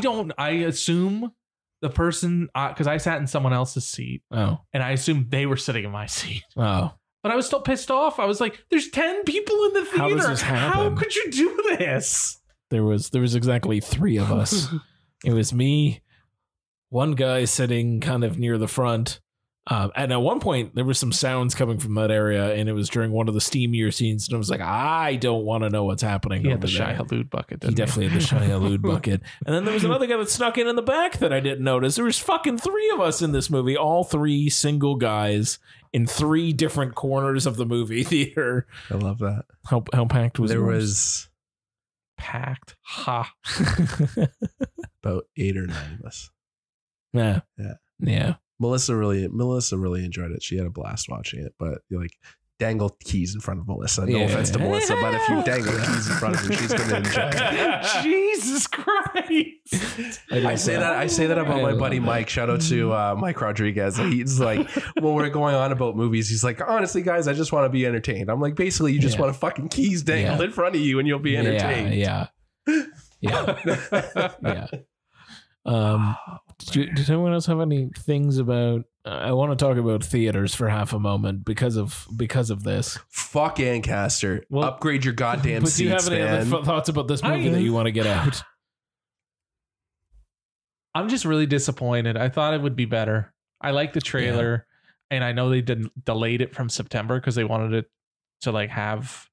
assume the person, because I sat in someone else's seat. Oh. And I assumed they were sitting in my seat. Oh. But I was still pissed off. I was like, there's 10 people in the theater. How does this happen? How could you do this? There was exactly 3 of us. It was me, one guy sitting kind of near the front. And at one point, there was some sounds coming from that area, and it was during one of the steamier scenes. And I was like, I don't want to know what's happening. He had the Shia LaBeouf bucket. He definitely had the Shia LaBeouf bucket. And then there was another guy that snuck in the back that I didn't notice. There was fucking 3 of us in this movie, all 3 single guys in 3 different corners of the movie theater. I love that. How packed was it? There was packed. Ha. About 8 or 9 of us. Yeah. Melissa really enjoyed it. She had a blast watching it, but you like dangle keys in front of Melissa. No offense to Melissa, but if you dangle keys in front of her, she's going to enjoy it. Jesus Christ! I say that about my buddy Mike. Shout out to Mike Rodriguez. He's like, when we're going on about movies, he's like, honestly, guys, I just want to be entertained. I'm like, basically, you just want to fucking keys dangled in front of you, and you'll be entertained. Yeah. Does anyone else have any things about? I want to talk about theaters for half a moment because of this. Fuck Ancaster. Upgrade your goddamn seats, do you have any other thoughts about this movie that you want to get out? I'm just really disappointed. I thought it would be better. I like the trailer, and I know they delayed it from September because they wanted it to like have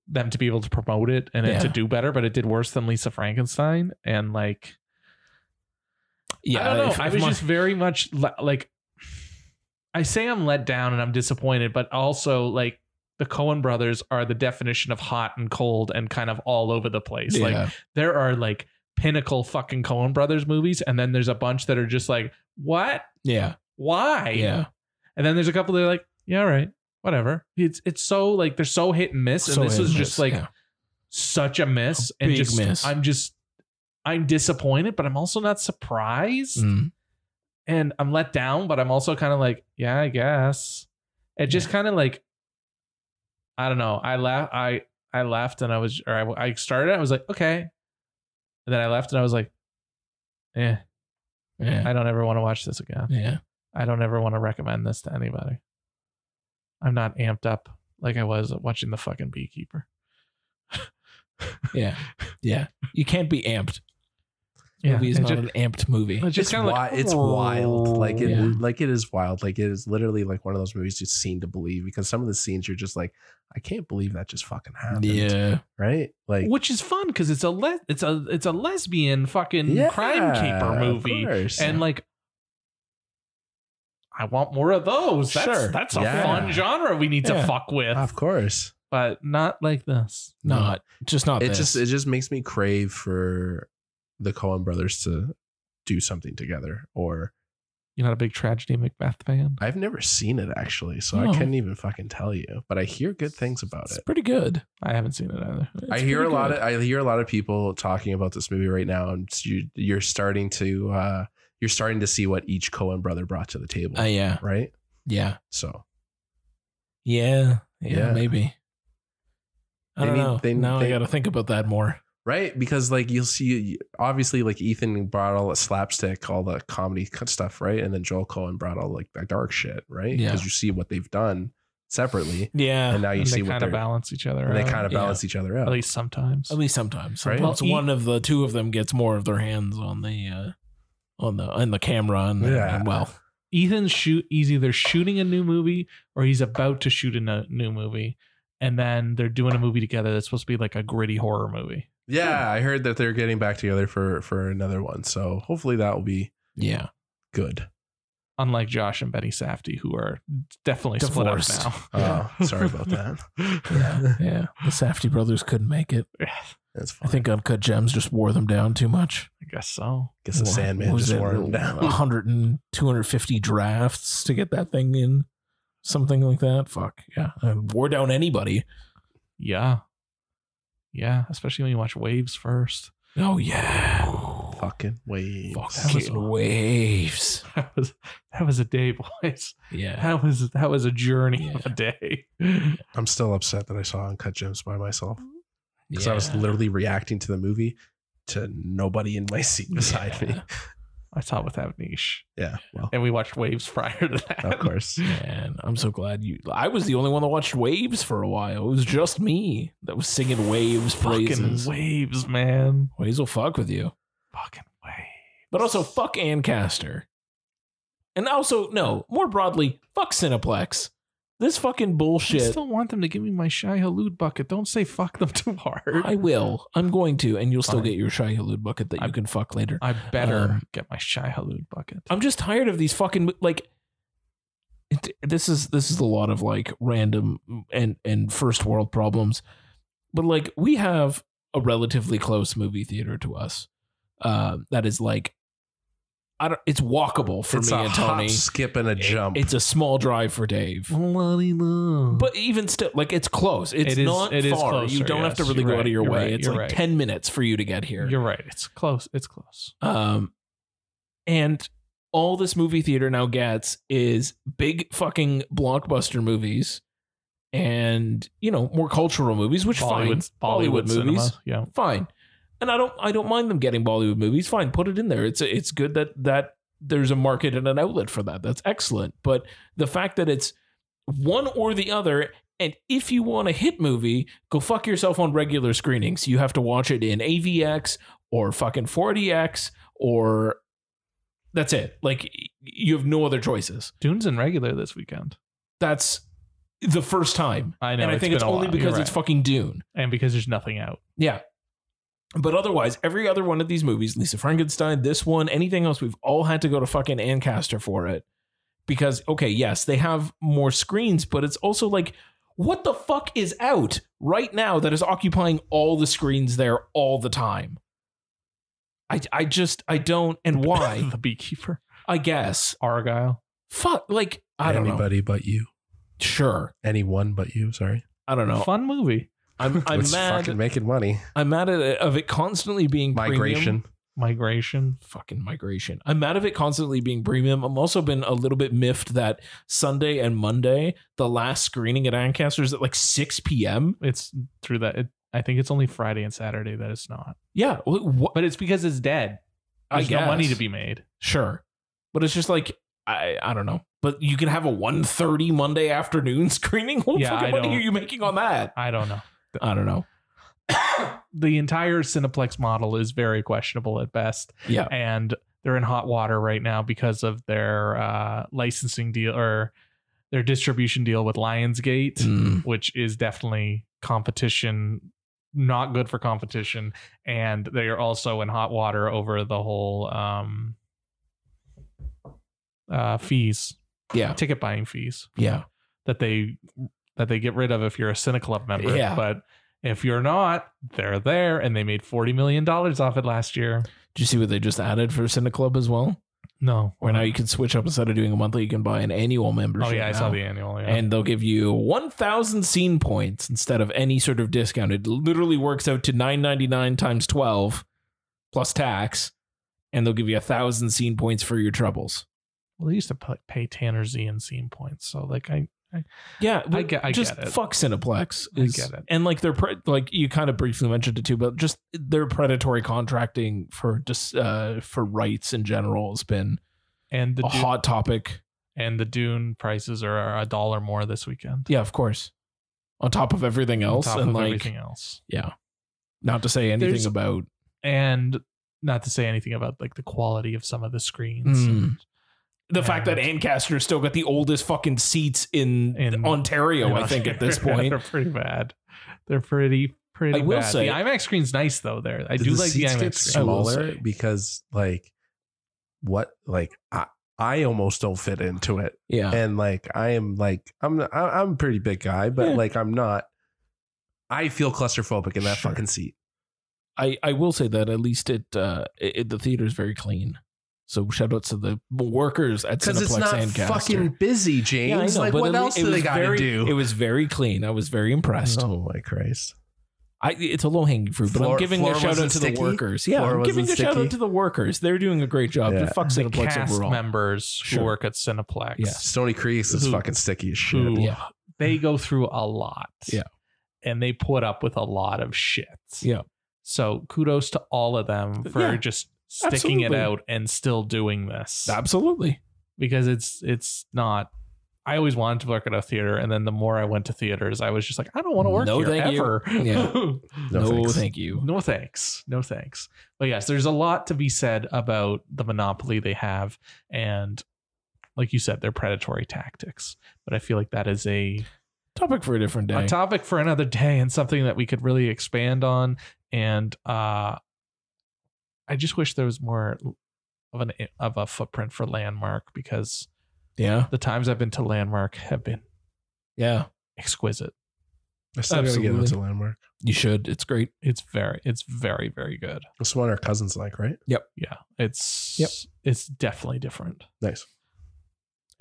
them to be able to promote it and it to do better, but it did worse than Lisa Frankenstein. And like, I don't know. I was just very much like, I say I'm let down and I'm disappointed, but also like the Coen brothers are the definition of hot and cold and kind of all over the place. Yeah. Like there are like pinnacle fucking Coen brothers movies, and then there's a bunch that are just like, what? Yeah. Why? Yeah. And then there's a couple that are like, yeah, all right, whatever. It's so like they're so hit and miss, and this is just like such a miss. And just miss. I'm disappointed, but I'm also not surprised. And I'm let down, but I'm also kind of like, yeah, I guess. It just kind of like, I don't know. I left and I started it. I was like, okay. And then I left and I was like, I don't ever want to watch this again. Yeah. I don't ever want to recommend this to anybody. I'm not amped up like I was watching The fucking Beekeeper. Yeah. You can't be amped. Movie is not an amped movie. It's kind of like, it's wild. Like it is wild. Like it is literally like one of those movies you've seen to believe, because some of the scenes you're just like, I can't believe that just fucking happened. Yeah. Right. Like, which is fun because it's a lesbian fucking crime caper movie, and like, I want more of those. That's a fun genre we need to fuck with. Of course. But not like this. Not it just makes me crave for the Coen brothers to do something together. Or you're not a big Tragedy Macbeth fan? I've never seen it actually, so I couldn't even fucking tell you. But I hear good things about it. It's pretty good. I haven't seen it either. I hear a lot of people talking about this movie right now, and you're starting to see what each Coen brother brought to the table. Yeah. Right? Yeah. So. Yeah, maybe. I don't know. I got to think about that more. Right? Because like you'll see, obviously like Ethan brought all the slapstick, all the comedy stuff, right? And then Joel Coen brought all like that dark shit, right? Because you see what they've done separately. Yeah. And now you see what kind of balance each other out. They kind of balance each other out. At least sometimes. Right? Sometimes one of the two of them gets more of their hands on the camera and well. He's either shooting a new movie or he's about to shoot a new movie, and then they're doing a movie together that's supposed to be like a gritty horror movie. Yeah, I heard that they're getting back together for another one. So hopefully that will be good. Unlike Josh and Benny Safdie, who are definitely divorced. Split up now. Oh, sorry about that. Yeah. The Safdie brothers couldn't make it. That's fine. I think Uncut Gems just wore them down too much. I guess so. I guess the Sandman just wore them down. 100 and 250 drafts to get that thing in. Something like that. Fuck. Yeah. I wore down anybody. Yeah. Yeah. Especially when you watch Waves first. Oh, yeah. Fucking Waves. Waves. That was a day, boys. Yeah. That was a journey of a day. I'm still upset that I saw Uncut Gems by myself. Because I was literally reacting to the movie to nobody in my seat beside me. I saw it with Avnish. Yeah. Well. And we watched Waves prior to that. Of course. Man, I'm so glad I was the only one that watched Waves for a while. It was just me that was singing Waves praises. Fucking Waves, man. Waves will fuck with you. Fucking Waves. But also fuck Ancaster. And also, no, more broadly, fuck Cineplex. This fucking bullshit. I still want them to give me my Shai Hulud bucket. Don't say fuck them too hard. I will. I'm going to, and you'll still get your Shai Hulud bucket that you can fuck later. I better get my Shai Hulud bucket. I'm just tired of these fucking like. This is a lot of like random and first world problems, but like we have a relatively close movie theater to us, that is like. It's walkable for me and Tony. Hop, skip, and a jump. It's a small drive for Dave. But even still, like it's close. It's not far. Closer, you don't have to really go out of your way. It's like 10 minutes for you to get here. You're right. It's close. It's close. And all this movie theater now gets is big fucking blockbuster movies and, more cultural movies, which Bollywood movies. Cinema, yeah. Fine. And I don't mind them getting Bollywood movies. Fine, put it in there. It's good that there's a market and an outlet for that. That's excellent. But the fact that it's one or the other, and if you want a hit movie, go fuck yourself on regular screenings. You have to watch it in AVX or fucking 4DX or That's it. Like, you have no other choices. Dune's in regular this weekend. That's the first time. I know. And I think it's only because it's fucking Dune. And because there's nothing out. Yeah. But otherwise, every other one of these movies, Lisa Frankenstein, this one, anything else, we've all had to go to fucking Ancaster for it. Because, okay, yes, they have more screens, but it's also like, what the fuck is out right now that is occupying all the screens there all the time? I don't, and why? The Beekeeper. I guess. Argyle. Fuck, like, I don't know. Anybody but you. Sure. Anyone but you, sorry. I don't know. Fun movie. I'm it's mad. fucking making money. I'm mad at it, of it constantly being Migration. Fucking migration. I'm mad of it constantly being premium. I'm also been a little bit miffed that Sunday and Monday, the last screening at Ancaster is at like 6 p.m. It's through that. I think it's only Friday and Saturday that it's not. Yeah. But it's because it's dead. There's no money to be made. Sure. But it's just like, I don't know. But you can have a 1:30 Monday afternoon screening. What fucking money are you making on that? I don't know. The entire Cineplex model is very questionable at best. Yeah. And they're in hot water right now because of their licensing deal or their distribution deal with Lionsgate, which is definitely competition, not good for competition. And they are also in hot water over the whole fees. Yeah. Ticket buying fees. Yeah. That they get rid of if you're a Cineclub member. Yeah. But if you're not, they're there, and they made $40 million off it last year. Did you see what they just added for Cineclub as well? No. Where now you can switch up, instead of doing a monthly, you can buy an annual membership. Oh yeah, I saw the annual. Yeah. And they'll give you 1,000 scene points instead of any sort of discount. It literally works out to $9.99 times 12 plus tax, and they'll give you 1,000 scene points for your troubles. Well, they used to pay Tanner Z in scene points, so like I get it. Fuck Cineplex. I get it. And like they're like you kind of briefly mentioned it too, but just their predatory contracting for just for rights in general has been a hot topic. And the Dune prices are $1 more this weekend. Yeah, of course. On top of everything else, everything else. Yeah. Not to say anything about like the quality of some of the screens. The fact that Ancaster still got the oldest fucking seats in Ontario, I think, at this point. They're pretty bad. They're pretty I will bad. say the IMAX screen's nice though. There, I do like the IMAX get screen. smaller because I almost don't fit into it. Yeah, and like I'm a pretty big guy, but like I'm not. I feel claustrophobic in that fucking seat. I will say that at least the theater is very clean. So shout outs to the workers at Cineplex because it's not Ancaster. Fucking busy, James. Yeah, I know, like what else do they got to do? It was very clean. I was very impressed. Oh my Christ! It's a low hanging fruit, but I'm giving a shout out to the workers. Yeah, I'm giving a shout out to the workers. They're doing a great job. Yeah. Fuck Cineplex cast overall. members who work at Cineplex. Yeah. Stony Creek is fucking sticky as shit. Yeah, they go through a lot. Yeah, and they put up with a lot of shit. Yeah. So kudos to all of them for just sticking it out and still doing this. Absolutely. Because it's not. I always wanted to work at a theater, and then the more I went to theaters, I was just like, I don't want to work here ever. Yeah. Thank you. No thanks. No thanks. But yes, there's a lot to be said about the monopoly they have, and like you said, their predatory tactics. But I feel like that is a topic for a different day. A topic for another day, and something that we could really expand on. And I just wish there was more of a footprint for Landmark, because the times I've been to Landmark have been exquisite. I still gotta get into Landmark. You should. It's great. It's very, very good. That's one our cousins like, right? Yep. Yeah. It's definitely different. Nice.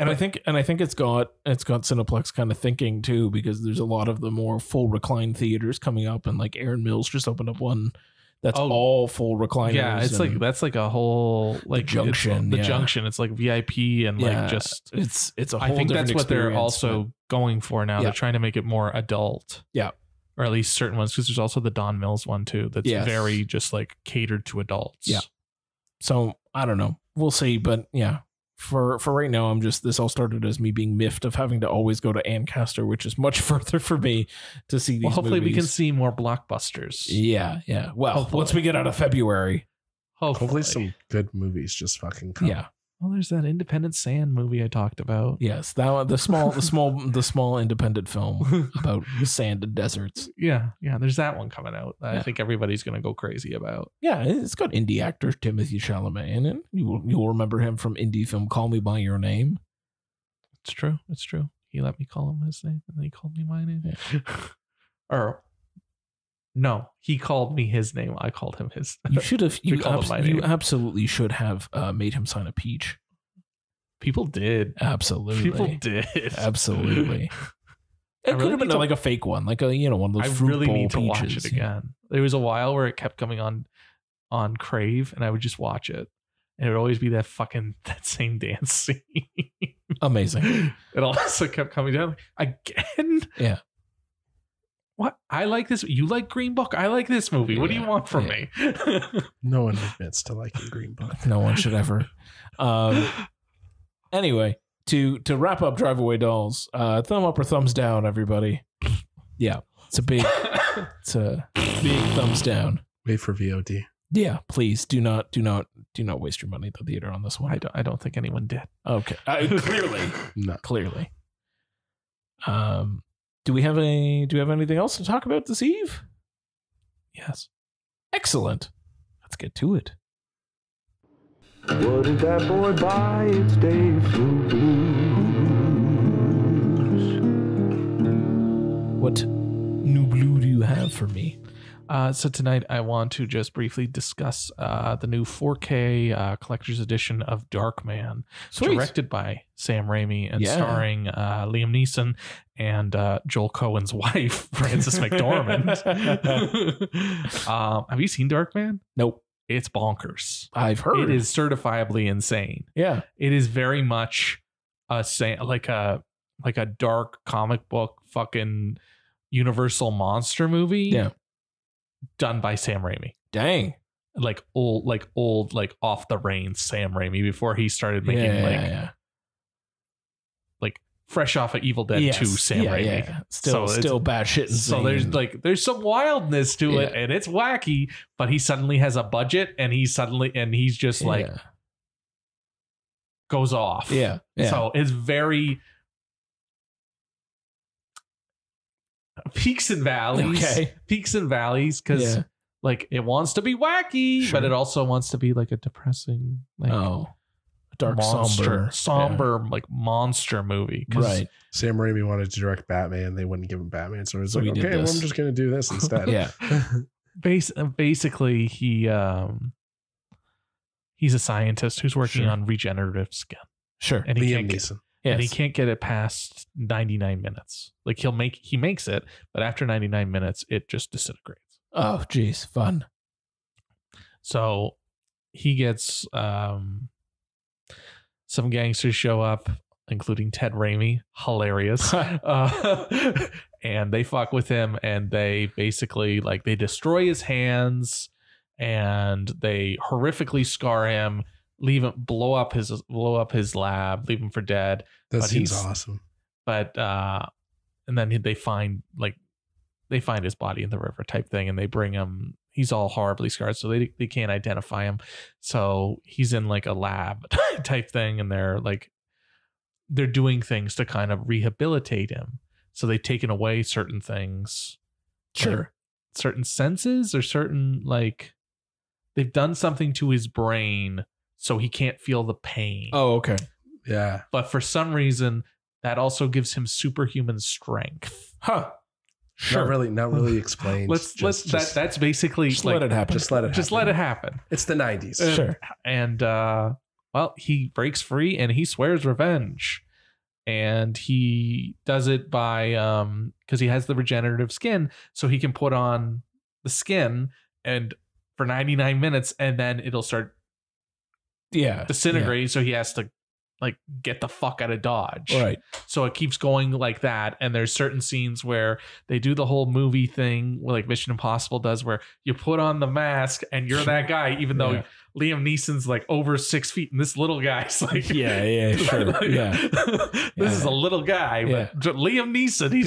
And I think it's got Cineplex kind of thinking too, because there's a lot of the more full recline theaters coming up, and like Aaron Mills just opened up one that's all full recliners. Yeah, it's like that's like a whole like junction. The junction. It's like VIP and like just it's a whole. I think that's what they're experience, also going for now. They're trying to make it more adult. Yeah. Or at least certain ones, because there's also the Don Mills one too that's very just like catered to adults. Yeah. So I don't know. We'll see, but yeah. For right now, this all started as me being miffed of having to always go to Ancaster, which is much further for me to see these hopefully movies. We can see more blockbusters. Yeah. Well, once we get out of February. Hopefully some good movies just fucking come. Yeah. Well, there's that Independent Sand movie I talked about. Yes, that one, the small independent film about sand and deserts. Yeah, there's that one coming out. I think everybody's gonna go crazy about. Yeah, it's got indie actor Timothée Chalamet in it. You'll remember him from indie film Call Me by Your Name. It's true. He let me call him his name, and then he called me my name. Yeah. Or no, he called me his name. I called him his. You should have. You absolutely should have made him sign a peach. People did. Absolutely. People did. Absolutely. It could have been like a fake one, like a one of those. I fruit really bowl need to peaches. Watch it again. There was a while where it kept coming on Crave, and I would just watch it, and it would always be that same dance scene. Amazing. It also kept coming down again. Yeah. What? I like this. You like Green Book? I like this movie. What do you want from me? No one admits to liking Green Book. No one should ever. Anyway, to wrap up Drive Away Dolls, thumb up or thumbs down, everybody. Yeah, it's a big thumbs down. Wait for VOD. Yeah, please do not waste your money at the theater on this one. I don't think anyone did. Okay, clearly, not clearly. Do we have anything else to talk about this eve? Yes. Excellent. Let's get to it. What did that boy buy? It's Dave's New Blues. What new blue do you have for me? So tonight I want to just briefly discuss the new 4K collector's edition of Darkman, directed by Sam Raimi and starring Liam Neeson and Joel Cohen's wife, Frances McDormand. Have you seen Darkman? Nope. It's bonkers. I've heard. It is certifiably insane. Yeah. It is very much like a dark comic book fucking Universal monster movie. Yeah. Done by Sam Raimi. Dang. Like old, off the reins Sam Raimi before he started making like fresh off of Evil Dead 2 Sam Raimi. Yeah. Still bad shit. So there's some wildness to it and it's wacky, but he suddenly has a budget and he's just like goes off. Yeah. So it's very peaks and valleys. Okay. Peaks and valleys because like it wants to be wacky, but it also wants to be like a depressing, like dark, somber like monster movie. Right. Sam Raimi wanted to direct Batman. They wouldn't give him Batman, so it's like, okay, well, I'm just going to do this instead. Yeah. Basically, he's a scientist who's working on regenerative skin. Sure. And he can't get it past 99 minutes. Like he makes it, but after 99 minutes, it just disintegrates. Oh, geez, fun. So he gets some gangsters show up, including Ted Raimi, hilarious, and they fuck with him, and they basically they destroy his hands, and they horrifically scar him. Leave him, blow up his lab, leave him for dead. That seems awesome. But and then they find his body in the river type thing, and they bring him. He's all horribly scarred, so they can't identify him. So he's in like a lab type thing, and they're doing things to kind of rehabilitate him. So they've taken away certain things, certain senses, or certain they've done something to his brain. So he can't feel the pain. Oh, okay. Yeah. But for some reason, that also gives him superhuman strength. Huh. Sure. Not really explained. That's basically just let it happen. Just let it happen. It's the 90s. Sure. And he breaks free and he swears revenge. And he does it by because he has the regenerative skin, so he can put on the skin and for 99 minutes, and then it'll start disintegrating. So he has to get the fuck out of Dodge. Right. So it keeps going like that. And there's certain scenes where they do the whole movie thing like Mission Impossible does, where you put on the mask and you're that guy, even though Liam Neeson's like over 6 feet, and this little guy's like, sure, this is a little guy, but Liam Neeson, he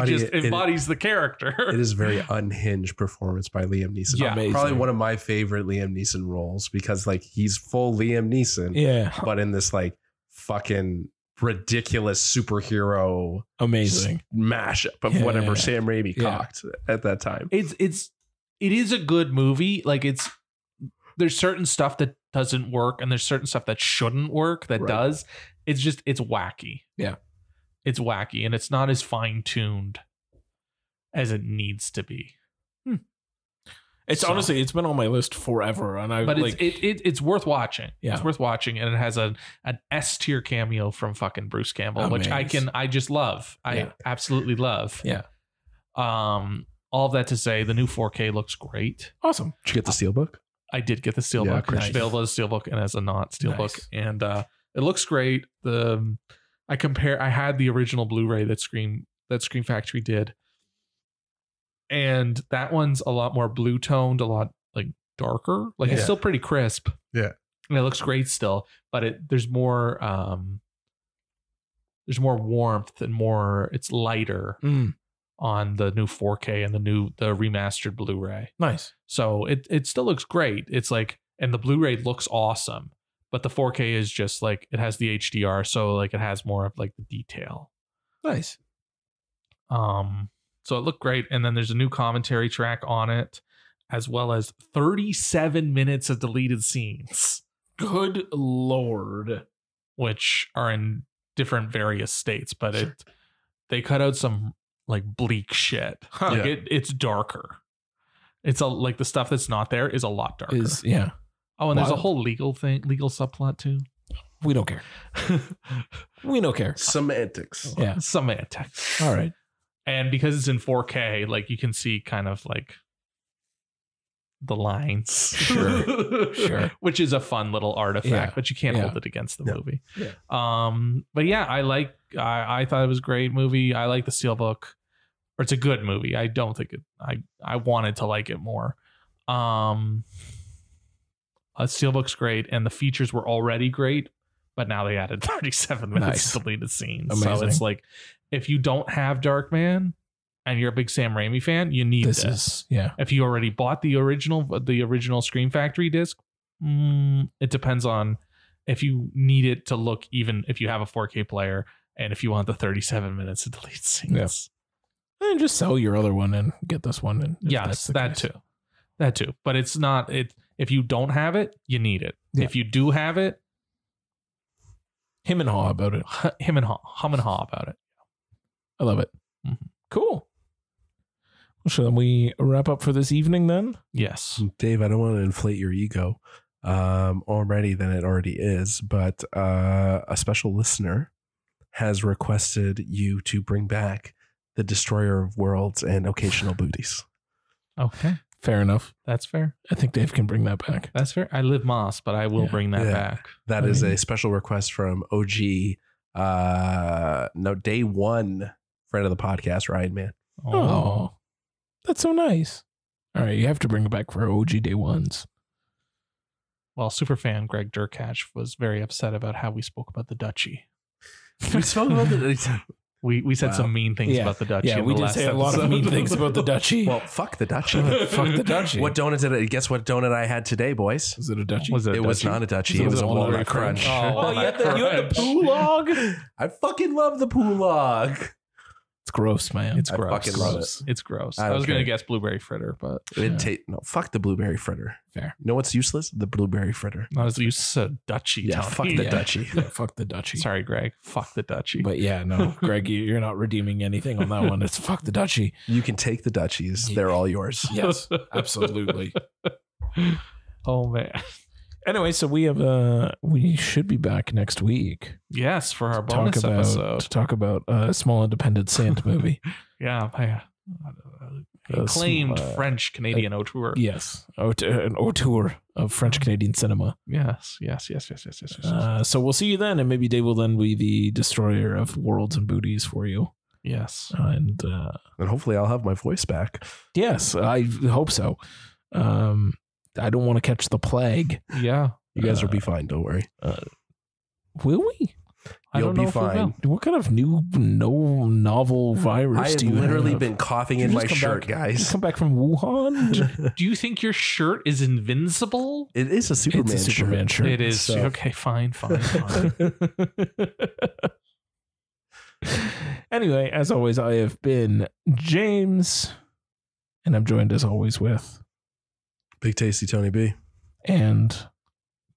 just embodies the character. It is a very unhinged performance by Liam Neeson. Yeah, probably one of my favorite Liam Neeson roles because like he's full Liam Neeson, but in this like fucking ridiculous superhero amazing mashup of whatever Sam Raimi cocked at that time. It is a good movie. Like there's certain stuff that doesn't work and there's certain stuff that shouldn't work that does. It's wacky. Yeah. It's wacky and it's not as fine-tuned as it needs to be. Honestly, it's been on my list forever, but it's worth watching. Yeah. It's worth watching, and it has an S tier cameo from fucking Bruce Campbell, which I just love. I absolutely love. Yeah. All of that to say, the new 4K looks great. Awesome. Did you get the steelbook? I did get the steelbook. It's available as steelbook and as a not steelbook, and it looks great. I had the original Blu-ray that Scream Factory did. And that one's a lot more blue toned, a lot like darker. Like it's still pretty crisp. Yeah. And it looks great still, but there's more warmth and it's lighter on the new 4K and the remastered Blu-ray. Nice. So it still looks great. It's like, and the Blu-ray looks awesome, but the 4K is just like, it has the HDR. So like it has more of like the detail. Nice. So it looked great. And then there's a new commentary track on it, as well as 37 minutes of deleted scenes. Good Lord. Which are in different various states, but they cut out some like bleak shit. Like it's darker. It's like the stuff that's not there is a lot darker. Oh, and there's a whole legal subplot too. We don't care. We don't care. Semantics. Yeah. Semantics. All right. And because it's in 4K, like you can see kind of like the lines. Sure. Which is a fun little artifact, but you can't hold it against the movie. Yeah. But yeah, I thought it was a great movie. I like the Steelbook. Or it's a good movie. I don't think I wanted to like it more. Steelbook's great, and the features were already great, but now they added 37 minutes of deleted scenes. Amazing. So it's like, if you don't have Darkman and you're a big Sam Raimi fan, you need this. If you already bought the original Scream Factory disc, it depends on if you need it to look, even if you have a 4K player, and if you want the 37 minutes of deleted scenes. And just sell your other one and get this one. And yes, that too. But it's not it. If you don't have it, you need it. Yeah. If you do have it, him and haw about it. Hum and haw about it. I love it. Mm-hmm. Cool. Shall we wrap up for this evening then? Yes. Dave, I don't want to inflate your ego already than it already is, but a special listener has requested you to bring back the Destroyer of Worlds and Occasional Booties. Okay. Fair enough. That's fair. I think Dave can bring that back. That's fair. I live Moss, but I will bring that back. That is a special request from OG, day one friend of the podcast, Ryan Man. Oh, that's so nice. All right, you have to bring it back for OG day ones. Well, superfan Greg Durkach was very upset about how we spoke about the Duchy. We spoke about the We said some mean things about the Duchy. Yeah, we did say a lot of mean things about the Duchy. Well, fuck the Duchy. Fuck the Duchy. What donut did I guess? What donut I had today, boys? Was it a Duchy? It was not a Duchy. It was a walnut crunch. Oh, you had the poo log? I fucking love the poo log. It's gross, man. It's gross. I fucking love it. It's gross. I was going to guess blueberry fritter, but no, fuck the blueberry fritter. Fair. You know what's useless? The blueberry fritter. Not as useless as Duchy. Yeah, fuck the Duchy. Yeah, fuck the Duchy. Sorry, Greg. Fuck the Duchy. But yeah, no, Greg, you're not redeeming anything on that one. It's fuck the Duchy. You can take the Duchies. They're all yours. Yes, absolutely. Oh man. Anyway, so we should be back next week. Yes, for our bonus episode to talk about a small independent Sand movie. Yeah, acclaimed French Canadian auteur. Yes, an auteur of French Canadian cinema. Yes. So we'll see you then, and maybe Dave will then be the destroyer of worlds and booties for you. Yes, and hopefully I'll have my voice back. Yes, I hope so. I don't want to catch the plague. Yeah. You guys will be fine. Don't worry. Will we? You'll be fine. What kind of new novel virus I have do you literally have? been coughing in my shirt, guys. You come back from Wuhan? Do you think your shirt is invincible? It is a Superman, shirt. It is. So- Okay, fine. Anyway, as always, I have been James, and I'm joined as always with Big Tasty Tony B. and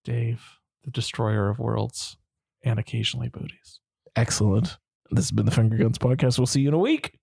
Dave, the destroyer of worlds and occasionally booties. excellent. This has been the Finger Guns Podcast. We'll see you in a week.